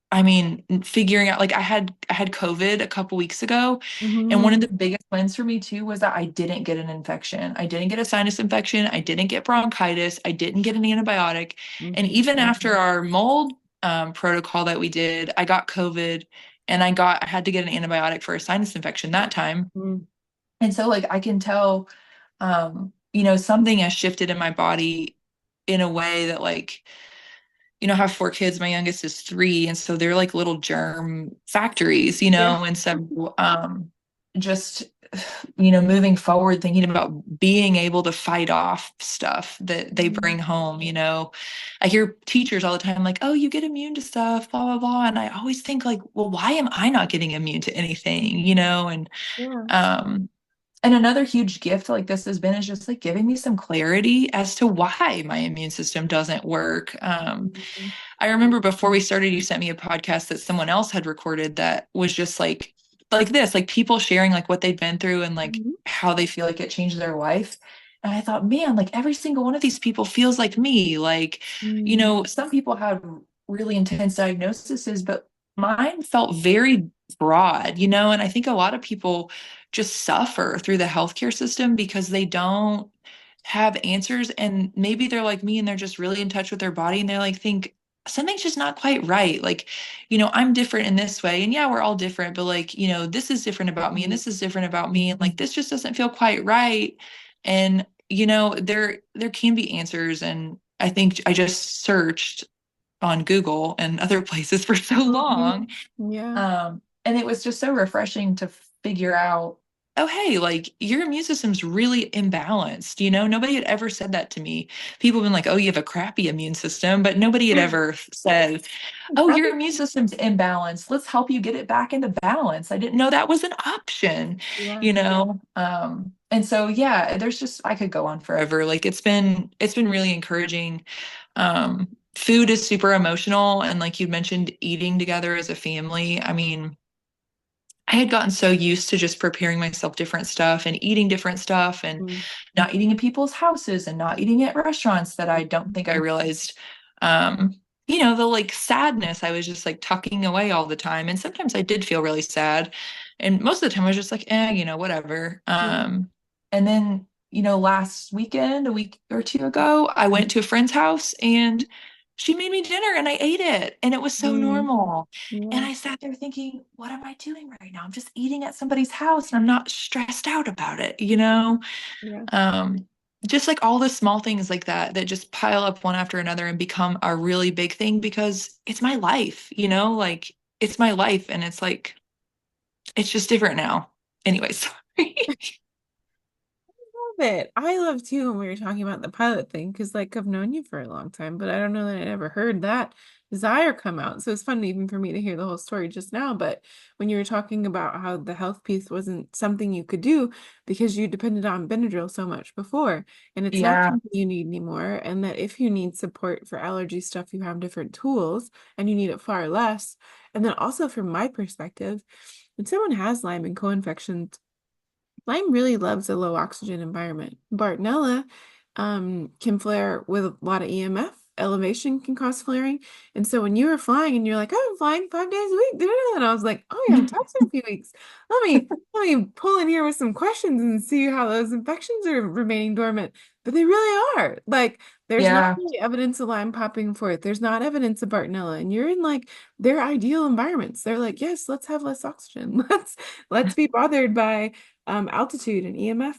S2: I mean, figuring out like I had COVID a couple weeks ago, and one of the
S1: Mhm.
S2: biggest wins for me too was that I didn't get an infection. I didn't get a sinus infection. I didn't get bronchitis. I didn't get an antibiotic. And
S1: Mhm.
S2: even after our mold protocol that we did, I got COVID, and I had to get an antibiotic for a sinus infection that time.
S1: Mm.
S2: And so like I can tell, something has shifted in my body in a way that like I have 4 kids. My youngest is 3. And so they're like little germ factories,
S1: Yeah.
S2: and so just, moving forward, thinking about being able to fight off stuff that they
S1: Mm.
S2: bring home, I hear teachers all the time, like, oh, you get immune to stuff, blah, blah, blah. And I always think like, well, why am I not getting immune to anything,
S1: Yeah.
S2: um, and another huge gift like this has been is just like giving me some clarity as to why my immune system doesn't work.
S1: Mhm.
S2: I remember before we started, you sent me a podcast that someone else had recorded that was just like this, like people sharing like what they'd been through and like
S1: Mhm.
S2: how they feel like it changed their life. And I thought, man, like every single one of these people feels like me. Like,
S1: Mm.
S2: some people have really intense diagnoses, but mine felt very broad, and I think a lot of people just suffer through the healthcare system because they don't have answers. And maybe they're like me and they're just really in touch with their body and they're like, think something's just not quite right. Like, I'm different in this way. And yeah, we're all different, but like, this is different about me and this is different about me. And like, this just doesn't feel quite right. And, there can be answers. And I think I just searched on Google and other places for so
S1: Mhm.
S2: long.
S1: Yeah.
S2: And it was just so refreshing to figure out, oh, hey, like your immune system's really imbalanced. Nobody had ever said that to me. People have been like, oh, you have a crappy immune system, but nobody had ever said, oh, your
S1: Right.
S2: immune system's imbalanced. Let's help you get it back into balance. I didn't know that was an option,
S1: Yeah.
S2: you know? And so, yeah, there's just, I could go on forever. Like it's been really encouraging. Food is super emotional. And like you mentioned, eating together as a family. I mean, I had gotten so used to just preparing myself different stuff and eating different stuff and
S1: Mm.
S2: not eating in people's houses and not eating at restaurants that I don't think I realized, um, the like sadness I was just like tucking away all the time. And sometimes I did feel really sad. And most of the time I was just like, whatever.
S1: Yeah.
S2: And then, last weekend, a week or two ago, I went to a friend's house and she made me dinner and I ate it. And it was so
S1: Mm.
S2: normal. And
S1: Yeah.
S2: I sat there thinking, what am I doing right now? I'm just eating at somebody's house and I'm not stressed out about it?
S1: Yeah.
S2: Um, just like all the small things like that that just pile up one after another and become a really big thing because it's my life, like it's my life and it's like it's just different now. Anyways, sorry.
S1: Love it. I love too when we were talking about the pilot thing because like I've known you for a long time, but I don't know that I ever heard that desire come out. So it's fun even for me to hear the whole story just now. But when you were talking about how the health piece wasn't something you could do because you depended on Benadryl so much before, and it's not
S2: Yeah.
S1: something you need anymore, and that if you need support for allergy stuff, you have different tools and you need it far less. And then also from my perspective, when someone has Lyme and co-infections, Lyme really loves a low oxygen environment. Bartonella can flare with a lot of EMF. Elevation can cause flaring. And so when you were flying and you're like, "Oh, I'm flying 5 days a week," and I was like, "Oh, you haven't talked in a few weeks. Let me pull in here with some questions and see how those infections are remaining dormant." But they really are. Like, there's not
S2: Yeah.
S1: really evidence of Lyme popping forth. There's not evidence of Bartonella. And you're in like their ideal environments. They're like, yes, let's have less oxygen. Let's be bothered by altitude and EMF.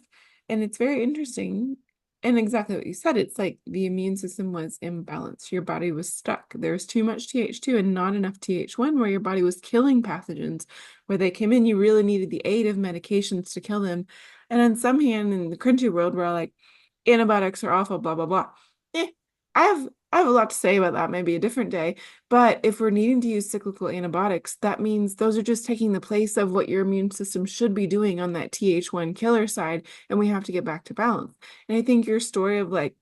S1: And it's very interesting. And exactly what you said, it's like the immune system was imbalanced. Your body was stuck. There was too much Th2 and not enough Th1, where your body was killing pathogens. Where they came in, you really needed the aid of medications to kill them. And on some hand, in the country world, we're all like, antibiotics are awful, blah, blah, blah. Eh, I have a lot to say about that, maybe a different day. But if we're needing to use cyclical antibiotics, that means those are just taking the place of what your immune system should be doing on that Th1 killer side, and we have to get back to balance. And I think your story of like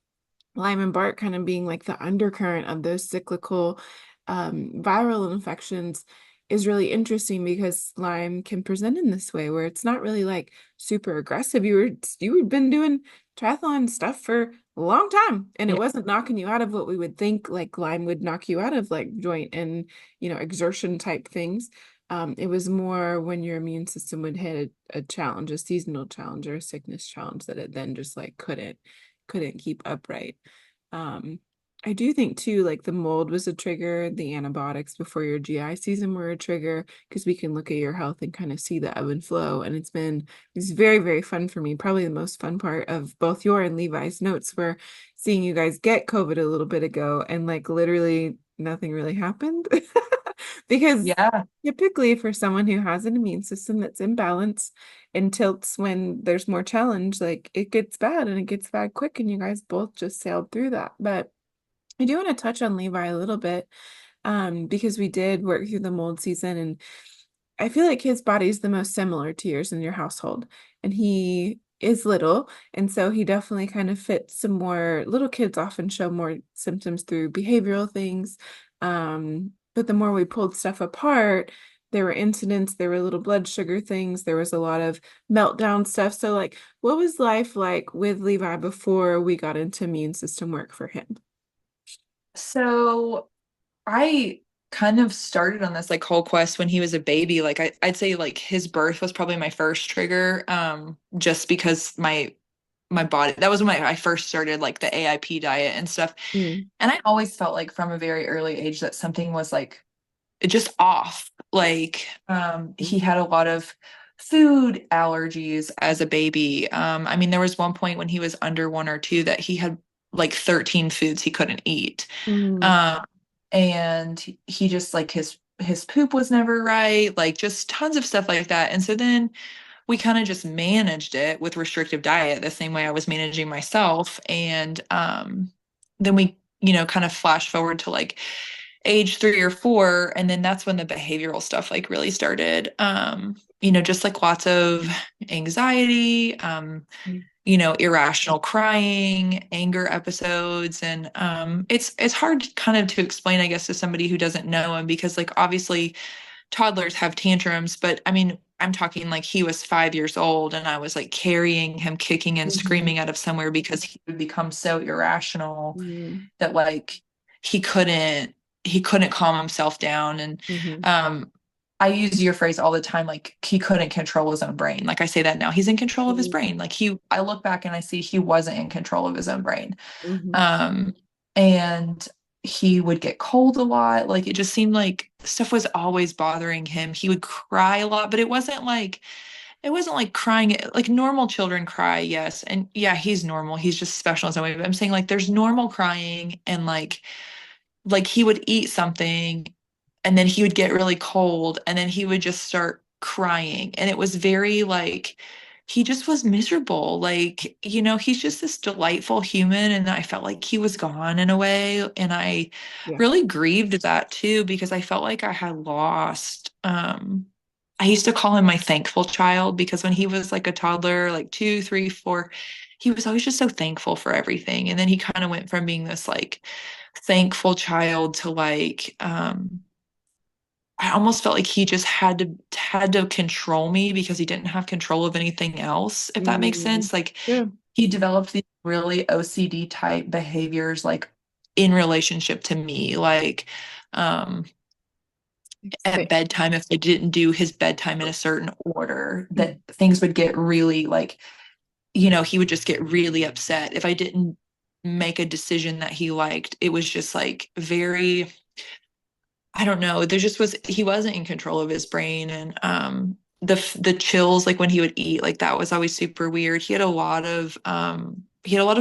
S1: Lyme and Bark kind of being like the undercurrent of those cyclical viral infections is really interesting because Lyme can present in this way where it's not really like super aggressive. You had been doing triathlon stuff for a long time and it
S2: Yeah.
S1: wasn't knocking you out of what we would think like Lyme would knock you out of, like joint and exertion type things. It was more when your immune system would hit a challenge, a seasonal challenge or a sickness challenge, that it then just like couldn't keep upright. Um, I do think too, like the mold was a trigger, the antibiotics before your GI season were a trigger, because we can look at your health and kind of see the ebb and flow. And it's very, very fun for me. Probably the most fun part of both your and Levi's notes were seeing you guys get COVID a little bit ago and like literally nothing really happened. Because
S2: Yeah.
S1: typically for someone who has an immune system that's imbalanced and tilts when there's more challenge, like it gets bad and it gets bad quick, and you guys both just sailed through that. But I do want to touch on Levi a little bit, because we did work through the mold season, and I feel like his body is the most similar to yours in your household. And he is little, and so he definitely kind of fits some more. Little kids often show more symptoms through behavioral things. But the more we pulled stuff apart, there were incidents, there were little blood sugar things, there was a lot of meltdown stuff. So, like, what was life like with Levi before we got into immune system work for him?
S2: So I kind of started on this like whole quest when he was a baby. Like I'd say like his birth was probably my first trigger, just because my body, that was when I first started like the AIP diet and stuff.
S1: Mm,
S2: And I always felt like from a very early age that something was like just off. Like he had a lot of food allergies as a baby. I mean, there was one point when he was under 1 or 2 that he had like 13 foods he couldn't eat.
S1: mm,
S2: Um, and he just like his poop was never right, like just tons of stuff like that. And so then we kind of just managed it with restrictive diet the same way I was managing myself. And then we, kind of flash forward to like age 3 or 4, and then that's when the behavioral stuff like really started. Just like lots of anxiety, irrational crying, anger episodes. And it's hard kind of to explain, I guess, to somebody who doesn't know him because like obviously toddlers have tantrums, but I mean, I'm talking like he was 5 years old and I was like carrying him, kicking and
S1: Mhm.
S2: screaming out of somewhere because he would become so irrational
S1: Mhm.
S2: that like he couldn't he couldn't calm himself down. And
S1: Mhm.
S2: um I use your phrase all the time, like he couldn't control his own brain. Like I say that now. He's in control of his
S1: Mhm.
S2: brain. Like I look back and I see he wasn't in control of his own brain.
S1: Mhm.
S2: Um, and he would get cold a lot. Like it just seemed like stuff was always bothering him. He would cry a lot, but it wasn't like crying like normal children cry, yes. And yeah, he's normal. He's just special in some way. But I'm saying like there's normal crying and like he would eat something and then he would get really cold and then he would just start crying. And it was very like he just was miserable. Like, he's just this delightful human. And I felt like he was gone in a way. And I
S1: Yeah.
S2: really grieved that too, because I felt like I had lost. I used to call him my thankful child because when he was like a toddler, like 2, 3, 4, he was always just so thankful for everything. And then he kind of went from being this like thankful child to like I almost felt like he just had to control me because he didn't have control of anything else, if that makes
S1: Mhm.
S2: sense. Like
S1: Yeah.
S2: he developed these really OCD type behaviors like in relationship to me. Like um at
S1: Say-
S2: bedtime, if I didn't do his bedtime in a certain order,
S1: Mhm.
S2: that things would get really like, he would just get really upset. If I didn't make a decision that he liked, it was just like very, I don't know. He wasn't in control of his brain. And the chills, like when he would eat, like that was always super weird. He had a lot of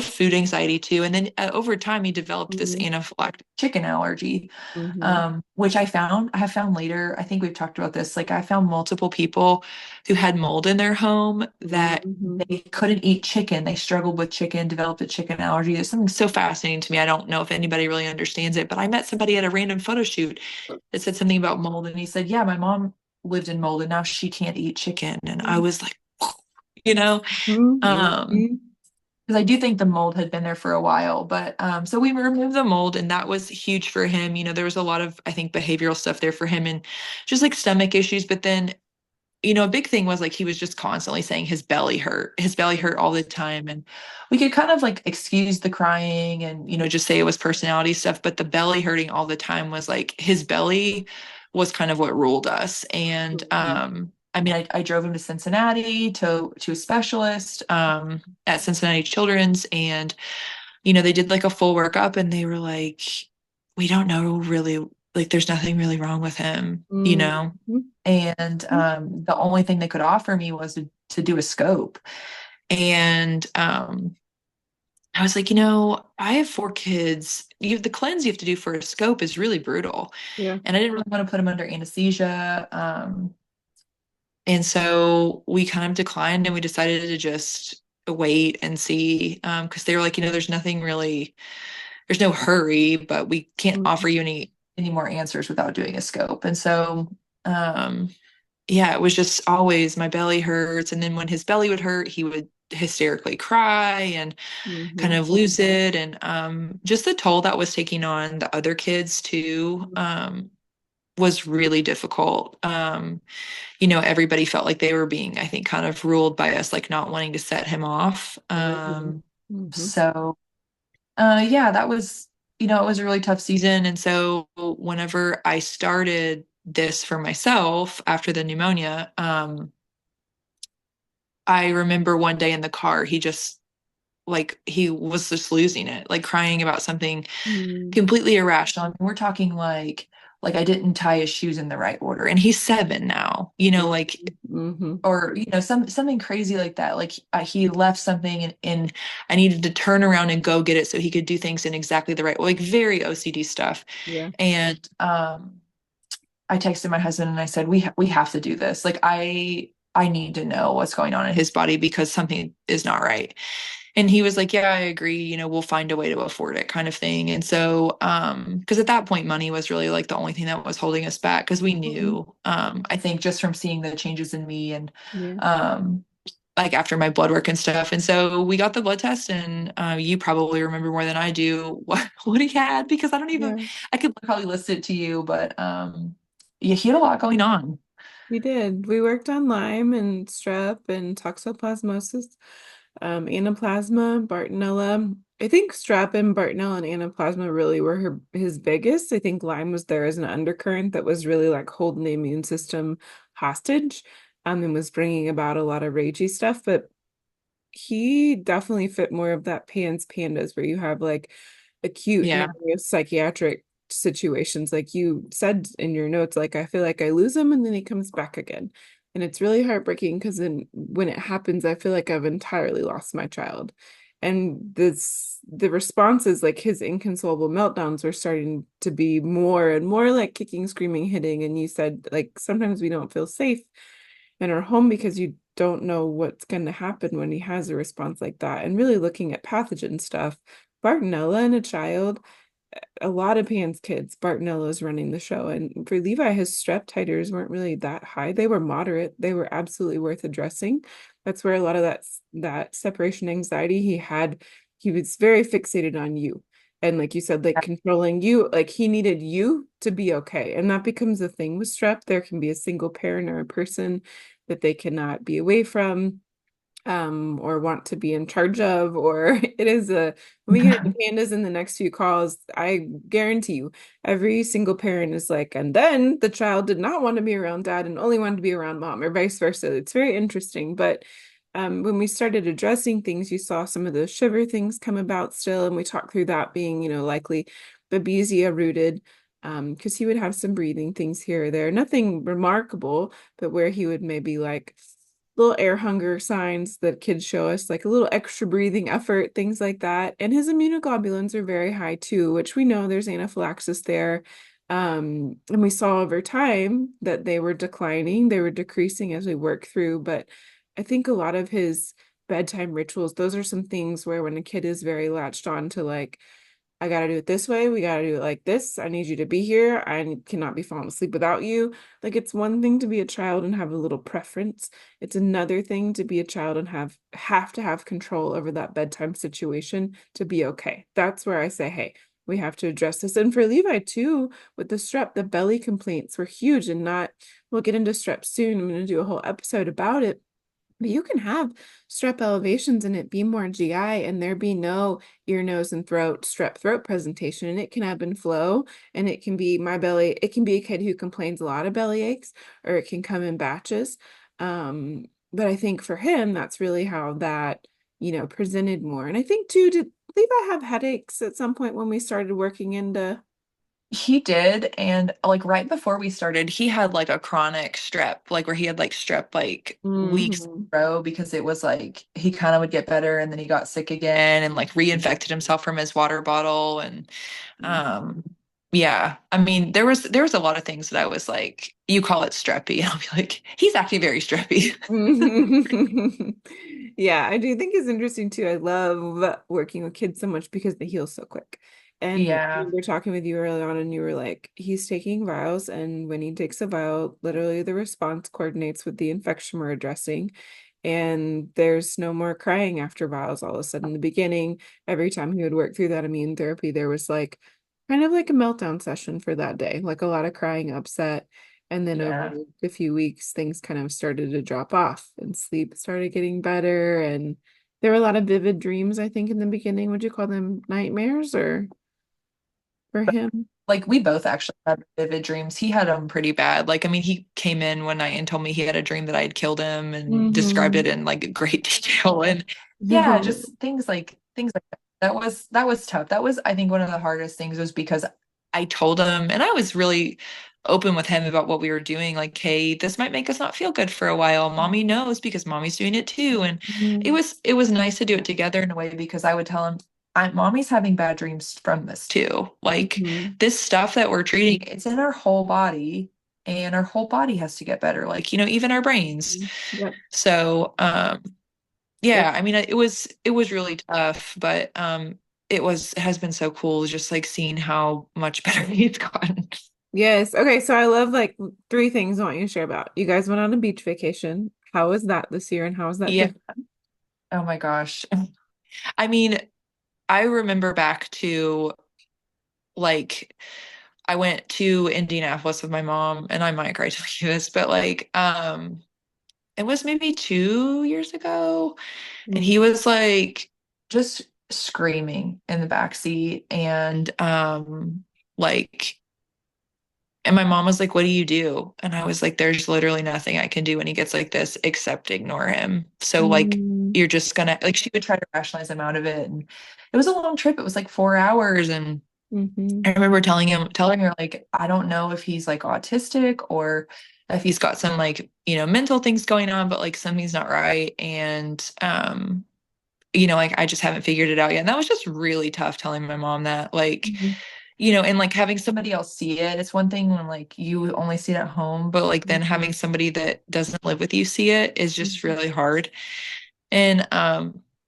S2: food anxiety too. And then over time he developed this
S1: Mhm.
S2: anaphylactic chicken allergy,
S1: Mhm.
S2: which I have found later. I think we've talked about this. Like I found multiple people who had mold in their home that
S1: Mhm.
S2: they couldn't eat chicken. They struggled with chicken, developed a chicken allergy. There's something so fascinating to me. I don't know if anybody really understands it, but I met somebody at a random photo shoot that said something about mold. And he said, yeah, my mom lived in mold and now she can't eat chicken. And I was like, you know,
S1: Mhm.
S2: um,
S1: Mhm.
S2: because I do think the mold had been there for a while, but so we removed the mold and that was huge for him. There was a lot of, I think, behavioral stuff there for him and just like stomach issues. But then a big thing was like he was just constantly saying his belly hurt. His belly hurt all the time. And we could kind of like excuse the crying and, just say it was personality stuff. But the belly hurting all the time was like his belly was kind of what ruled us. And
S1: Mhm.
S2: I mean, I drove him to Cincinnati to a specialist at Cincinnati Children's. And, they did like a full workup and they were like, we don't know really, like, there's nothing really wrong with him.
S1: Mhm.
S2: And the only thing they could offer me was to do a scope. And I was like, I have 4 kids. The cleanse you have to do for a scope is really brutal.
S1: Yeah.
S2: And I didn't really want to put them under anesthesia. And so we kind of declined and we decided to just wait and see. Because they were like, there's no hurry, but we can't offer
S1: Mhm.
S2: you any more answers without doing a scope. And so um yeah, it was just always my belly hurts. And then when his belly would hurt, he would hysterically cry and kind
S1: Mhm.
S2: of lose it. And just the toll that was taking on the other kids too was really difficult. Everybody felt like they were being, I think, kind of ruled by us, like not wanting to set him off.
S1: Mhm. Mhm.
S2: So yeah, it was a really tough season. And so whenever I started this for myself after the pneumonia, I remember one day in the car, he was just losing it, like crying about something
S1: Mhm.
S2: completely irrational. I mean, we're talking like I didn't tie his shoes in the right order. And he's 7 now, like,
S1: Mhm.
S2: or, something crazy like that. Like he left something and I needed to turn around and go get it so he could do things in exactly the right way, like very OCD stuff.
S1: Yeah.
S2: And I texted my husband and I said, we have to do this. Like I need to know what's going on in his body because something is not right. And he was like, yeah, I agree. We'll find a way to afford it kind of thing. And so, because at that point, money was really like the only thing that was holding us back because we
S1: Mhm.
S2: knew, I think just from seeing the changes in me and,
S1: Yeah.
S2: um, like after my blood work and stuff. And so we got the blood test and you probably remember more than I do what he had because
S1: Yeah.
S2: I could probably list it to you, but yeah, he had a lot going on.
S1: We did. We worked on Lyme and strep and toxoplasmosis, anaplasma, Bartonella. I think strep and Bartonella and anaplasma really were his biggest. I think Lyme was there as an undercurrent that was really like holding the immune system hostage, and was bringing about a lot of ragey stuff. But he definitely fit more of that pandas where you have like acute
S2: Yeah.
S1: neuropsychiatric situations like you said in your notes, like I feel like I lose him and then he comes back again, and it's really heartbreaking because then when it happens I feel like I've entirely lost my child. And the responses, like his inconsolable meltdowns, were starting to be more and more like kicking, screaming, hitting. And you said like sometimes we don't feel safe in our home because you don't know what's going to happen when he has a response like that. And really looking at pathogen stuff, Bartonella in a child, a lot of Pan's kids, Bartonella is running the show. And for Levi, his strep titers weren't really that high. They were moderate. They were absolutely worth addressing. That's where a lot of that separation anxiety he had, he was very fixated on you. And like you said, like controlling you, like he needed you to be okay. And that becomes a thing with strep. There can be a single parent or a person that they cannot be away from, or want to be in charge of, or it is a, when we get into pandas in the next few calls, I guarantee you, every single parent is like, and then the child did not want to be around dad and only wanted to be around mom, or vice versa. It's very interesting. But when we started addressing things, you saw some of those shiver things come about still, and we talked through that being, likely babesia rooted. Because he would have some breathing things here or there, nothing remarkable, but where he would maybe like little air hunger signs that kids show us, like a little extra breathing effort, things like that. And his immunoglobulins are very high too, which we know there's anaphylaxis there. And we saw over time that they were declining, they were decreasing as we work through. But I think a lot of his bedtime rituals, those are some things where when a kid is very latched on to like, I gotta do it this way. We gotta do it like this. I need you to be here. I cannot be falling asleep without you. Like it's one thing to be a child and have a little preference. It's another thing to be a child and have to have control over that bedtime situation to be okay. That's where I say, hey, we have to address this. And for Levi too, with the strep, the belly complaints were huge, and not, we'll get into strep soon. I'm gonna do a whole episode about it. But you can have strep elevations and it be more GI and there be no ear, nose, and throat strep throat presentation. And it can ebb and flow. And it can be my belly, it can be a kid who complains a lot of belly aches, or it can come in batches. But I think for him, that's really how that, presented more. And I think too, did Levi have headaches at some point when we started working into?
S2: He did, and like right before we started, he had like a chronic strep, like where he had like strep like weeks in
S1: Mhm.
S2: a row because it was like he kind of would get better and then he got sick again and like reinfected himself from his water bottle and um yeah, I mean there was a lot of things that I was like, you call it streppy, and I'll be like, he's acting very streppy.
S1: Yeah, I do think it's interesting too. I love working with kids so much because they heal so quick. And we
S2: Yeah,
S1: were talking with you early on, and you were like, he's taking vials, and when he takes a vial, literally the response coordinates with the infection we're addressing. And there's no more crying after vials all of a sudden. In the beginning, every time he would work through that immune therapy, there was like kind of like a meltdown session for that day, like a lot of crying, upset. And then over
S2: yeah.
S1: a few weeks, things kind of started to drop off and sleep started getting better. And there were a lot of vivid dreams, I think, in the beginning. Would you call them nightmares or for him?
S2: Like we both actually had vivid dreams. He had them pretty bad. Like, I mean, he came in one night and told me he had a dream that I had killed him and described
S1: Mm-hmm.
S2: it in like great detail. And yeah, just things like that. That was tough. That was, I think, one of the hardest things was because I told him and I was really open with him about what we were doing. Like, hey, this might make us not feel good for a while. Mommy knows because mommy's doing it too. And it was nice to do it together in a way because I would tell him, mommy's having bad dreams from this too. Like
S1: Mm-hmm.
S2: this stuff that we're treating, it's in our whole body and our whole body has to get better. Like, even our brains.
S1: Yep.
S2: So,
S1: Yep.
S2: yeah, I mean, it was really tough, but it has been so cool just like seeing how much better he's gotten.
S1: Yes. Okay. So I love like three things I want you to share about. You guys went on a beach vacation. How was that this year and how was that
S2: Yeah.
S1: different?
S2: Oh my gosh. I mean, I remember back to like I went to Indianapolis with my mom, and I might cry telling you this, but like, it was maybe 2 years ago, and he
S1: Mhm.
S2: was like just screaming in the back seat, and like, and my mom was like, "What do you do?" And I was like, "There's literally nothing I can do when he gets like this except ignore him." So like,
S1: Mhm.
S2: you're just gonna like, she would try to rationalize him out of it, and it was a long trip. It was like 4 hours, and I
S1: Mhm.
S2: remember telling her, like, I don't know if he's like autistic or if he's got some like, mental things going on, but like something's not right. And, like I just haven't figured it out yet. And that was just really tough telling my mom that, like,
S1: Mhm.
S2: and like having somebody else see it. It's one thing when like you only see it at home, but like then
S1: Mhm.
S2: having somebody that doesn't live with you see it is just
S1: Mhm.
S2: really hard. And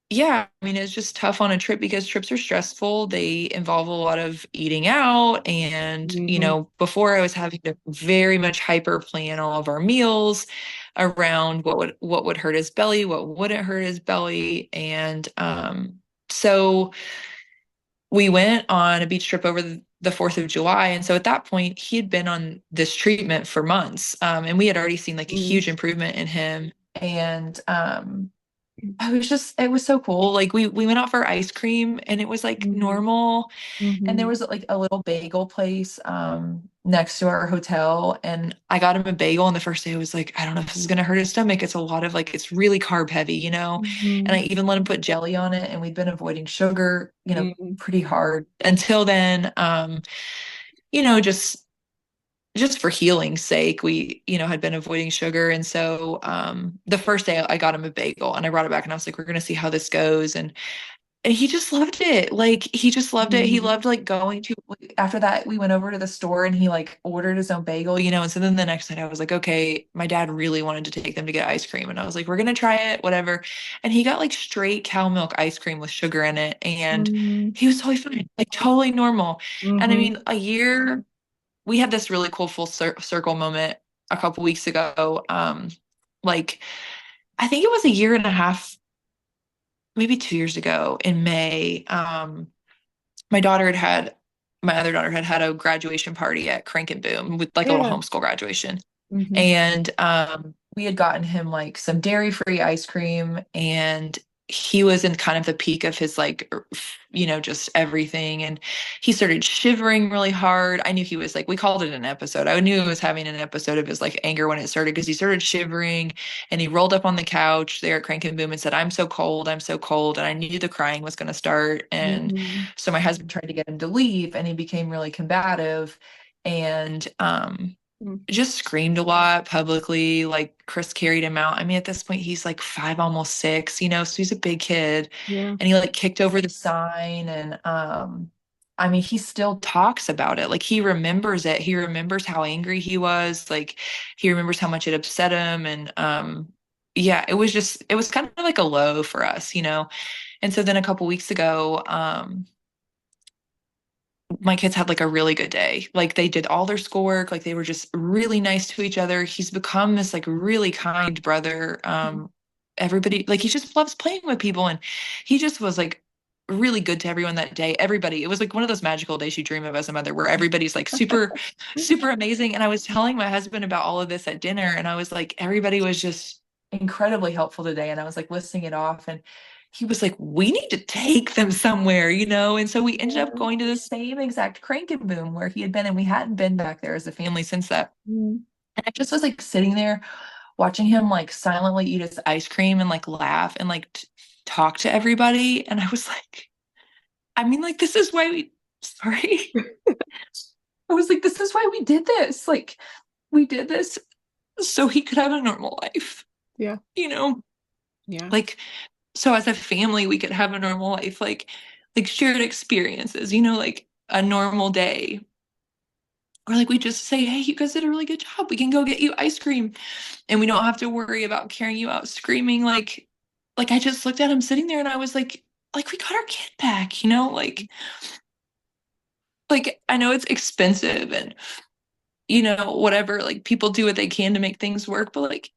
S2: yeah, I mean, it's just tough on a trip because trips are stressful. They involve a lot of eating out. And,
S1: Mhm.
S2: before I was having to very much hyper plan all of our meals around what would hurt his belly, what wouldn't hurt his belly. And so we went on a beach trip over the 4th of July. And so at that point, he had been on this treatment for months. And we had already seen like a
S1: Mhm.
S2: huge improvement in him. And it was so cool. Like we went out for ice cream and it was like
S1: Mhm.
S2: normal. And there
S1: Mhm.
S2: was like a little bagel place next to our hotel. And I got him a bagel. And the first day I was like, I don't know if this is gonna hurt his stomach. It's a lot of like it's really carb heavy, And I
S1: Mhm.
S2: even let him put jelly on it. And we'd been avoiding sugar,
S1: Mhm.
S2: pretty hard until then. Just for healing's sake, we, had been avoiding sugar. And so the first day I got him a bagel and I brought it back and I was like, we're gonna see how this goes. And he just loved it. Like he just loved it. He
S1: Mhm.
S2: loved like going to after that we went over to the store and he like ordered his own bagel, and so then the next night I was like, okay, my dad really wanted to take them to get ice cream and I was like, we're gonna try it, whatever. And he got like straight cow milk ice cream with sugar in it and
S1: Mhm.
S2: he was totally fine, like totally normal. And I
S1: Mhm.
S2: mean, we had this really cool full circle moment a couple weeks ago. Like I think it was a year and a half, maybe 2 years ago in May. My daughter my other daughter had a graduation party at Crank and Boom with like a little
S1: Yeah.
S2: homeschool graduation.
S1: Mhm.
S2: And we had gotten him like some dairy-free ice cream, and he was in kind of the peak of his like, just everything. And he started shivering really hard. I knew he was like, we called it an episode. I knew he was having an episode of his like anger when it started because he started shivering and he rolled up on the couch there at Crank and Boom and said, I'm so cold, I'm so cold. And I knew the crying was going to start. And
S1: Mhm.
S2: so my husband tried to get him to leave and he became really combative. And
S1: Mhm.
S2: just screamed a lot publicly. Like Chris carried him out. I mean, at this point, he's like 5, almost 6, so he's a big kid.
S1: Yeah.
S2: And he like kicked over the sign. And I mean, he still talks about it. Like he remembers it. He remembers how angry he was. Like he remembers how much it upset him. And yeah, it was kind of like a low for us. And so then a couple weeks ago, my kids had like a really good day. Like they did all their schoolwork, like they were just really nice to each other. He's become this like really kind brother. Everybody like he just loves playing with people and he just was like really good to everyone that day. Everybody, it was like one of those magical days you dream of as a mother where everybody's like super, super amazing. And I was telling my husband about all of this at dinner and I was like, everybody was just incredibly helpful today. And I was like listing it off and he was like, we need to take them somewhere. And so we ended up
S1: Yeah.
S2: going to the same exact Crank and Boom where he had been, and we hadn't been back there as a family since that.
S1: Mhm.
S2: And I just was like sitting there watching him like silently eat his ice cream and like laugh and like talk to everybody. And I was like, I mean, like, this is why sorry. I was like, this is why we did this. Like, we did this so he could have a normal life,
S1: Yeah.
S2: you know?
S1: Yeah.
S2: Like, so as a family we could have a normal life, like shared experiences, like a normal day, or like we just say, hey, you guys did a really good job, we can go get you ice cream and we don't have to worry about carrying you out screaming. Like I just looked at him sitting there and I was like we got our kid back, like I know it's expensive and whatever, like people do what they can to make things work, but like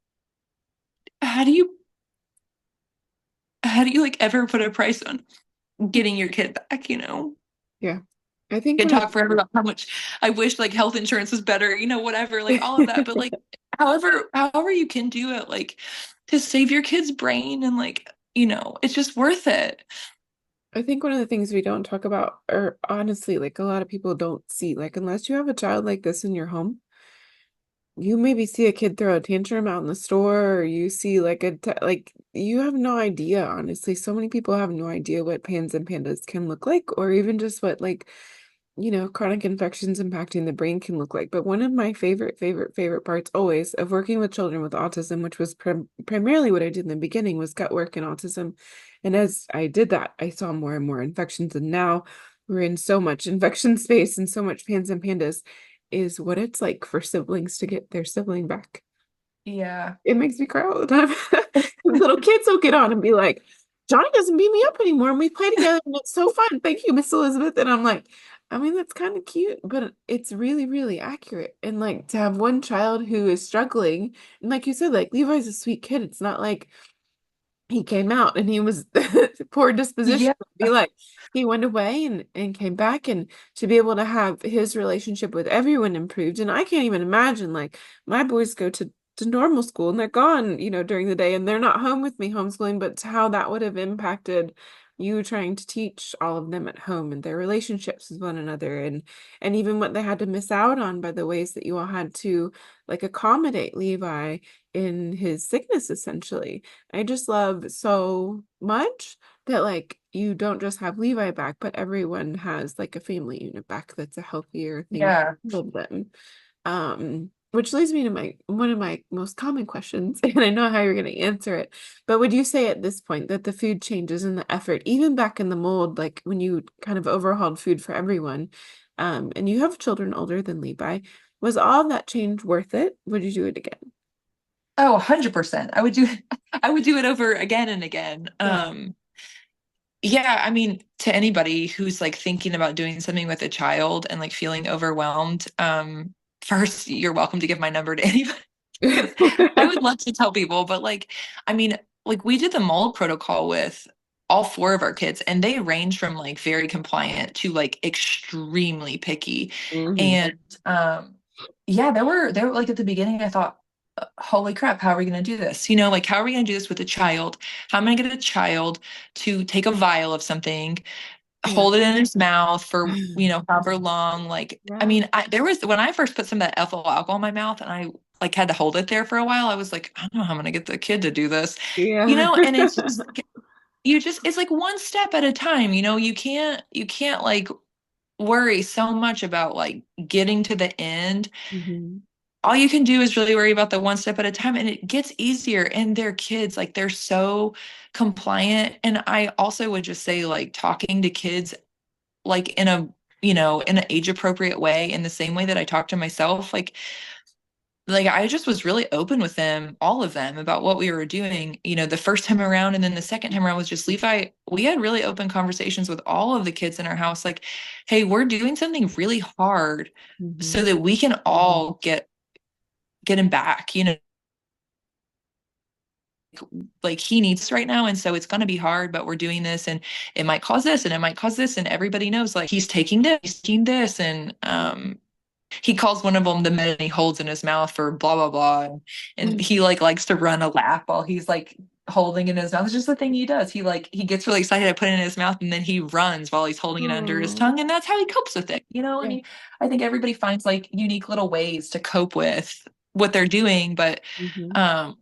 S2: how do you like ever put a price on getting your kid back?
S1: Yeah. I think
S2: Can
S1: one of
S2: talk forever about how much I wish like health insurance was better, whatever, like all of that. But like, however you can do it, like to save your kid's brain and it's just worth it.
S1: I think one of the things we don't talk about, or honestly, like a lot of people don't see, like unless you have a child like this in your home, you maybe see a kid throw a tantrum out in the store, or you see like like you have no idea, honestly. So many people have no idea what pans and pandas can look like, or even just what like chronic infections impacting the brain can look like. But one of my favorite parts always of working with children with autism, which was primarily what I did in the beginning, was gut work and autism. And as I did that, I saw more and more infections. And now we're in so much infection space and so much pans and pandas is what it's like for siblings to get their sibling back.
S2: Yeah.
S1: It makes me cry all the time. Little kids will get on and be like, Johnny doesn't beat me up anymore, and we play together, and it's so fun. Thank you, Miss Elizabeth. And I'm like, I mean, that's kind of cute, but it's really, really accurate. And like to have one child who is struggling, and like you said, like Levi's a sweet kid. It's not like he came out and he was poor disposition.
S2: Yeah.
S1: Be like he went away and came back, and to be able to have his relationship with everyone improved. And I can't even imagine, like my boys go to normal school and they're gone, during the day, and they're not home with me homeschooling, but how that would have impacted you trying to teach all of them at home and their relationships with one another, and even what they had to miss out on by the ways that you all had to like accommodate Levi in his sickness essentially. I just love so much that like you don't just have Levi back, but everyone has like a family unit back that's a healthier thing
S2: Yeah.
S1: for all of them. Which leads me to my one of my most common questions, and I know how you're going to answer it. But would you say at this point that the food changes and the effort, even back in the mold, like when you kind of overhauled food for everyone, and you have children older than Levi, was all that change worth it? Would you do it again?
S2: Oh, 100%. I would do it over again and again.
S1: Yeah.
S2: Yeah, I mean, to anybody who's like thinking about doing something with a child and like feeling overwhelmed, first, you're welcome to give my number to anybody because I would love to tell people, but I mean, like we did the mold protocol with all four of our kids, and they range from like very compliant to like extremely picky.
S1: Hmm.
S2: And yeah, there were like at the beginning, I thought, holy crap, how are we going to do this? Like how are we going to do this with a child? How am I going to get a child to take a vial of something,
S1: Yeah.
S2: hold it in his mouth for, however long? Like, I
S1: Yeah.
S2: mean, there was when I first put some of that ethyl alcohol in my mouth and I like had to hold it there for a while, I was like, I don't know how I'm going to get the kid to do this,
S1: Yeah.
S2: and it's just, it's like one step at a time, you can't like worry so much about like getting to the end.
S1: Hmm.
S2: All you can do is really worry about the one step at a time, and it gets easier. And they're kids, like they're so compliant. And I also would just say like talking to kids like in an age appropriate way, in the same way that I talk to myself, like I just was really open with them, all of them, about what we were doing, the first time around. And then the second time around was just Levi. We had really open conversations with all of the kids in our house, like, hey, we're doing something really hard so
S1: Hmm.
S2: that we can all get him back, like he needs this right now. And so it's going to be hard, but we're doing this, and it might cause this and it might cause this. And everybody knows like he's taking this. And he calls one of them the med, and he holds in his mouth for blah blah blah. And he like likes to run a lap while he's like holding it in his mouth. It's just the thing he does. He gets really excited. I put it in his mouth, and then he runs while he's holding it under his
S1: Oh,
S2: tongue, and that's how he copes with it. And
S1: yeah.
S2: I think everybody finds like unique little ways to cope with what they're doing.
S1: Hmm.
S2: Um,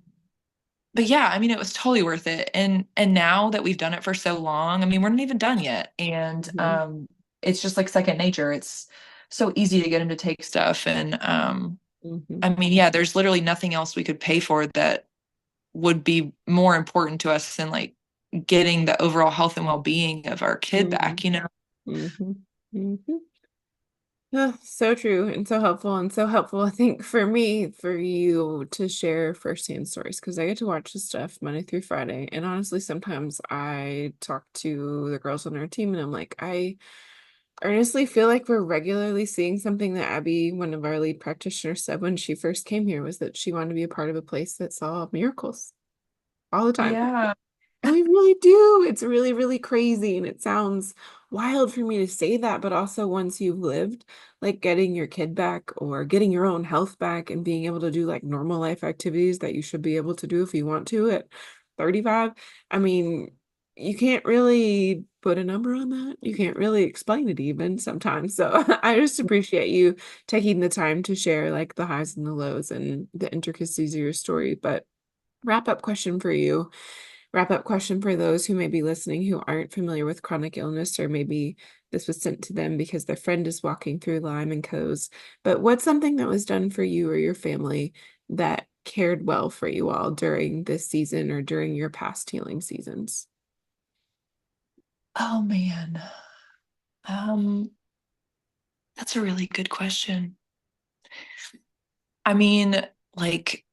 S2: but yeah, I mean, it was totally worth it. And now that we've done it for so long, I mean, we're not even done yet. And
S1: Hmm.
S2: it's just like second nature. It's so easy to get him to take stuff. And
S1: Hmm.
S2: I mean, yeah, there's literally nothing else we could pay for that would be more important to us than like getting the overall health and well-being of our kid
S1: Hmm.
S2: back.
S1: Hmm. Hmm. Oh, so true and so helpful, I think, for me, for you to share firsthand stories because I get to watch this stuff Monday through Friday. And honestly, sometimes I talk to the girls on our team and I'm like, I earnestly feel like we're regularly seeing something that Abby, one of our lead practitioners, said when she first came here was that she wanted to be a part of a place that saw miracles all the time.
S2: Yeah.
S1: We really do. It's really, really crazy. And it sounds wild for me to say that, but also once you've lived, like getting your kid back or getting your own health back and being able to do like normal life activities that you should be able to do if you want to at 35. I mean, you can't really put a number on that. You can't really explain it even sometimes. So I just appreciate you taking the time to share like the highs and the lows and the intricacies of your story. But wrap up question for you. Wrap up question for those who may be listening who aren't familiar with chronic illness, or maybe this was sent to them because their friend is walking through Lyme and Co's. But what's something that was done for you or your family that cared well for you all during this season or during your past healing seasons?
S2: Oh man. Um, that's a really good question. I mean, like,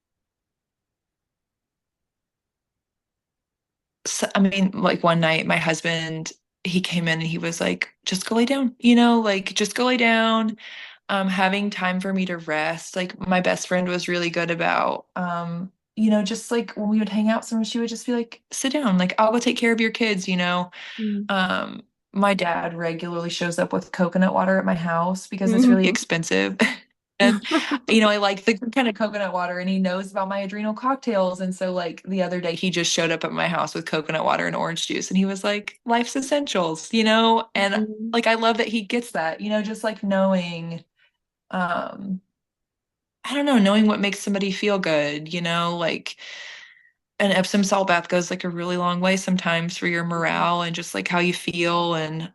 S2: I mean, like one night, my husband, he came in and he was like, just go lay down, like just go lay down. Having time for me to rest. Like my best friend was really good about, just like when we would hang out somewhere, she would just be like, sit down, like I'll go take care of your kids.
S1: Mm.
S2: Um, my dad regularly shows up with coconut water at my house because it's really
S1: Mhm.
S2: expensive. And, I like the kind of coconut water and he knows about my adrenal cocktails. And so, like, the other day, he just showed up at my house with coconut water and orange juice. And he was like, life's essentials. And
S1: Mhm.
S2: like, I love that he gets that, just like knowing, um, I don't know, knowing what makes somebody feel good, like an Epsom salt bath goes like a really long way sometimes for your morale and just like how you feel. And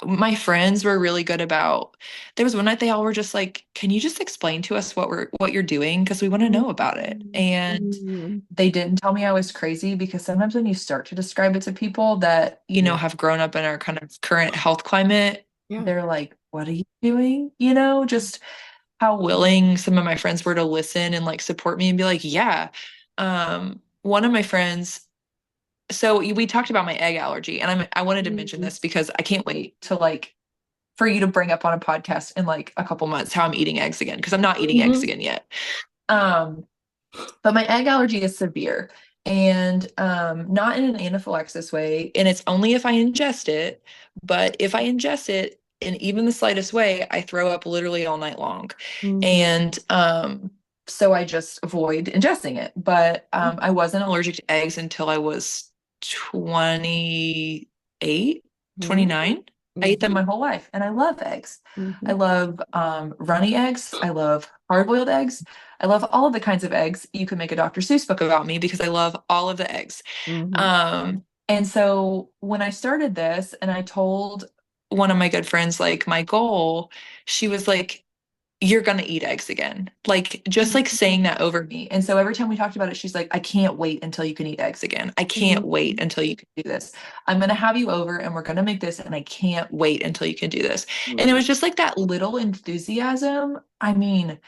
S2: my friends were really good about. There was one night they all were just like, "Can you just explain to us what you're doing? Because we want to know about it." And
S1: Mhm.
S2: they didn't tell me I was crazy because sometimes when you start to describe it to people that,
S1: Yeah.
S2: have grown up in our kind of current health climate,
S1: Yeah.
S2: they're like, "What are you doing?" Just how willing some of my friends were to listen and like support me and be like, "Yeah." One of my friends, so we talked about my egg allergy, and I wanted to mention
S1: Mhm.
S2: this because I can't wait to like for you to bring up on a podcast in like a couple months how I'm eating eggs again because I'm not eating eggs
S1: Mhm.
S2: again yet. Um, but my egg allergy is severe and not in an anaphylaxis way. And it's only if I ingest it. But if I ingest it in even the slightest way, I throw up literally all night long.
S1: Mhm.
S2: And so I just avoid ingesting it. But I wasn't allergic to eggs until I was 28,
S1: Mhm.
S2: 29. I ate them
S1: Mhm.
S2: my whole life and I love eggs. I
S1: Mhm.
S2: love runny eggs. I love hard-boiled eggs. I love all of the kinds of eggs. You could make a Dr. Seuss book about me because I love all of the eggs.
S1: Mhm.
S2: And so when I started this and I told one of my good friends, like my goal, she was like, you're going to eat eggs again. Like just like
S1: Mhm.
S2: saying that over me. And so every time we talked about it, she's like, I can't wait until you can eat eggs again. I can't wait
S1: Mhm.
S2: until you can do this. I'm going to have you over and we're going to make this. And I can't wait until you can do this. And it
S1: Mhm.
S2: was just like that little enthusiasm. I mean,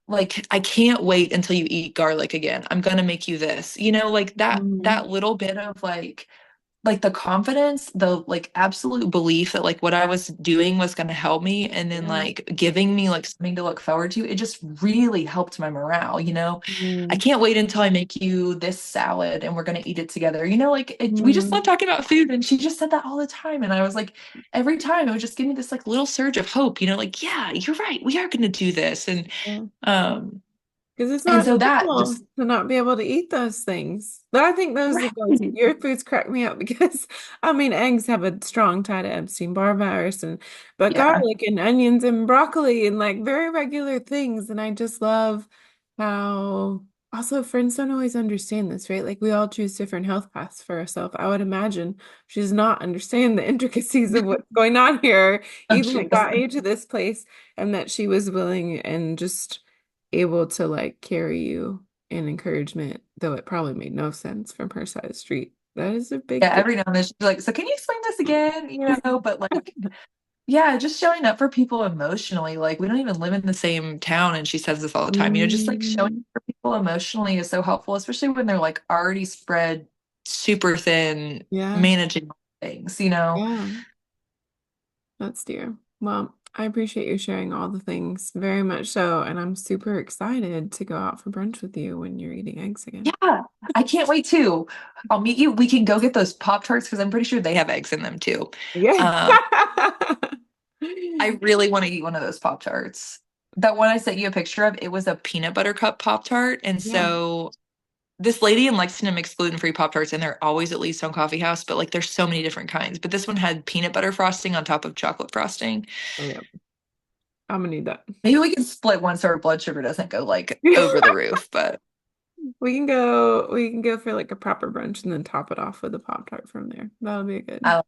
S2: like I can't wait until you eat garlic again. I'm gonna make you this. Like that
S1: Mhm.
S2: little bit of like the confidence, the like absolute belief that like what I was doing was going to help me and then
S1: Yeah.
S2: like giving me like something to look forward to. It just really helped my morale. I
S1: Mhm.
S2: can't wait until I make you this salad and we're going to eat it together. We just love
S1: Mhm.
S2: talking about food and she just said that all the time and I was like every time it would just give me this like little surge of hope, like yeah, you're right. We are going to do this
S1: Yeah.
S2: um
S1: Because it's
S2: and
S1: not
S2: so that
S1: normal
S2: just
S1: to not be able to eat those things. But I think those are those
S2: right.
S1: your foods crack me up because I mean eggs have a strong tie to Epstein-Barr virus and but
S2: Yeah.
S1: garlic and onions and broccoli and like very regular things. And I just love how also friends don't always understand this, right? Like we all choose different health paths for ourselves. I would imagine she does not understand the intricacies of what's going on here,
S2: Oh,
S1: even
S2: she
S1: that got
S2: doesn't.
S1: you to this place and that she was willing and just able to like carry you in encouragement, though it probably made no sense from her side of the street. That is a big
S2: Yeah,
S1: deal.
S2: every now and then she's like, so can you explain this again? But like, yeah, just showing up for people emotionally. Like, we don't even live in the same town. And she says this all the time, just like showing up
S1: Mm,
S2: for people emotionally is so helpful, especially when they're like already spread super thin,
S1: yeah,
S2: managing things.
S1: yeah, that's dear. Well, I appreciate you sharing all the things very much so, and I'm super excited to go out for brunch with you when you're eating eggs again.
S2: Yeah, I can't wait too. I'll meet you. We can go get those Pop-Tarts because I'm pretty sure they have eggs in them too.
S1: Yeah.
S2: Um, I really want to eat one of those Pop-Tarts. That one I sent you a picture of, it was a peanut butter cup Pop-Tart. And
S1: Yeah.
S2: so this lady in Lexington makes gluten-free Pop-Tarts, and they're always at least on Coffee House, but like there's so many different kinds. But this one had peanut butter frosting on top of chocolate frosting.
S1: Oh yeah. I'm gonna need that.
S2: Maybe we can split one so our blood sugar doesn't go like over the roof, but
S1: We can go for like a proper brunch and then top it off with a Pop-Tart from there. That'll be a good
S2: I'll,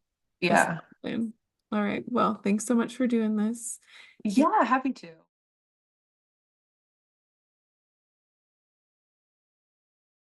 S1: a solid
S2: yeah.
S1: plan. All right. Well, thanks so much for doing this.
S2: Yeah, happy to.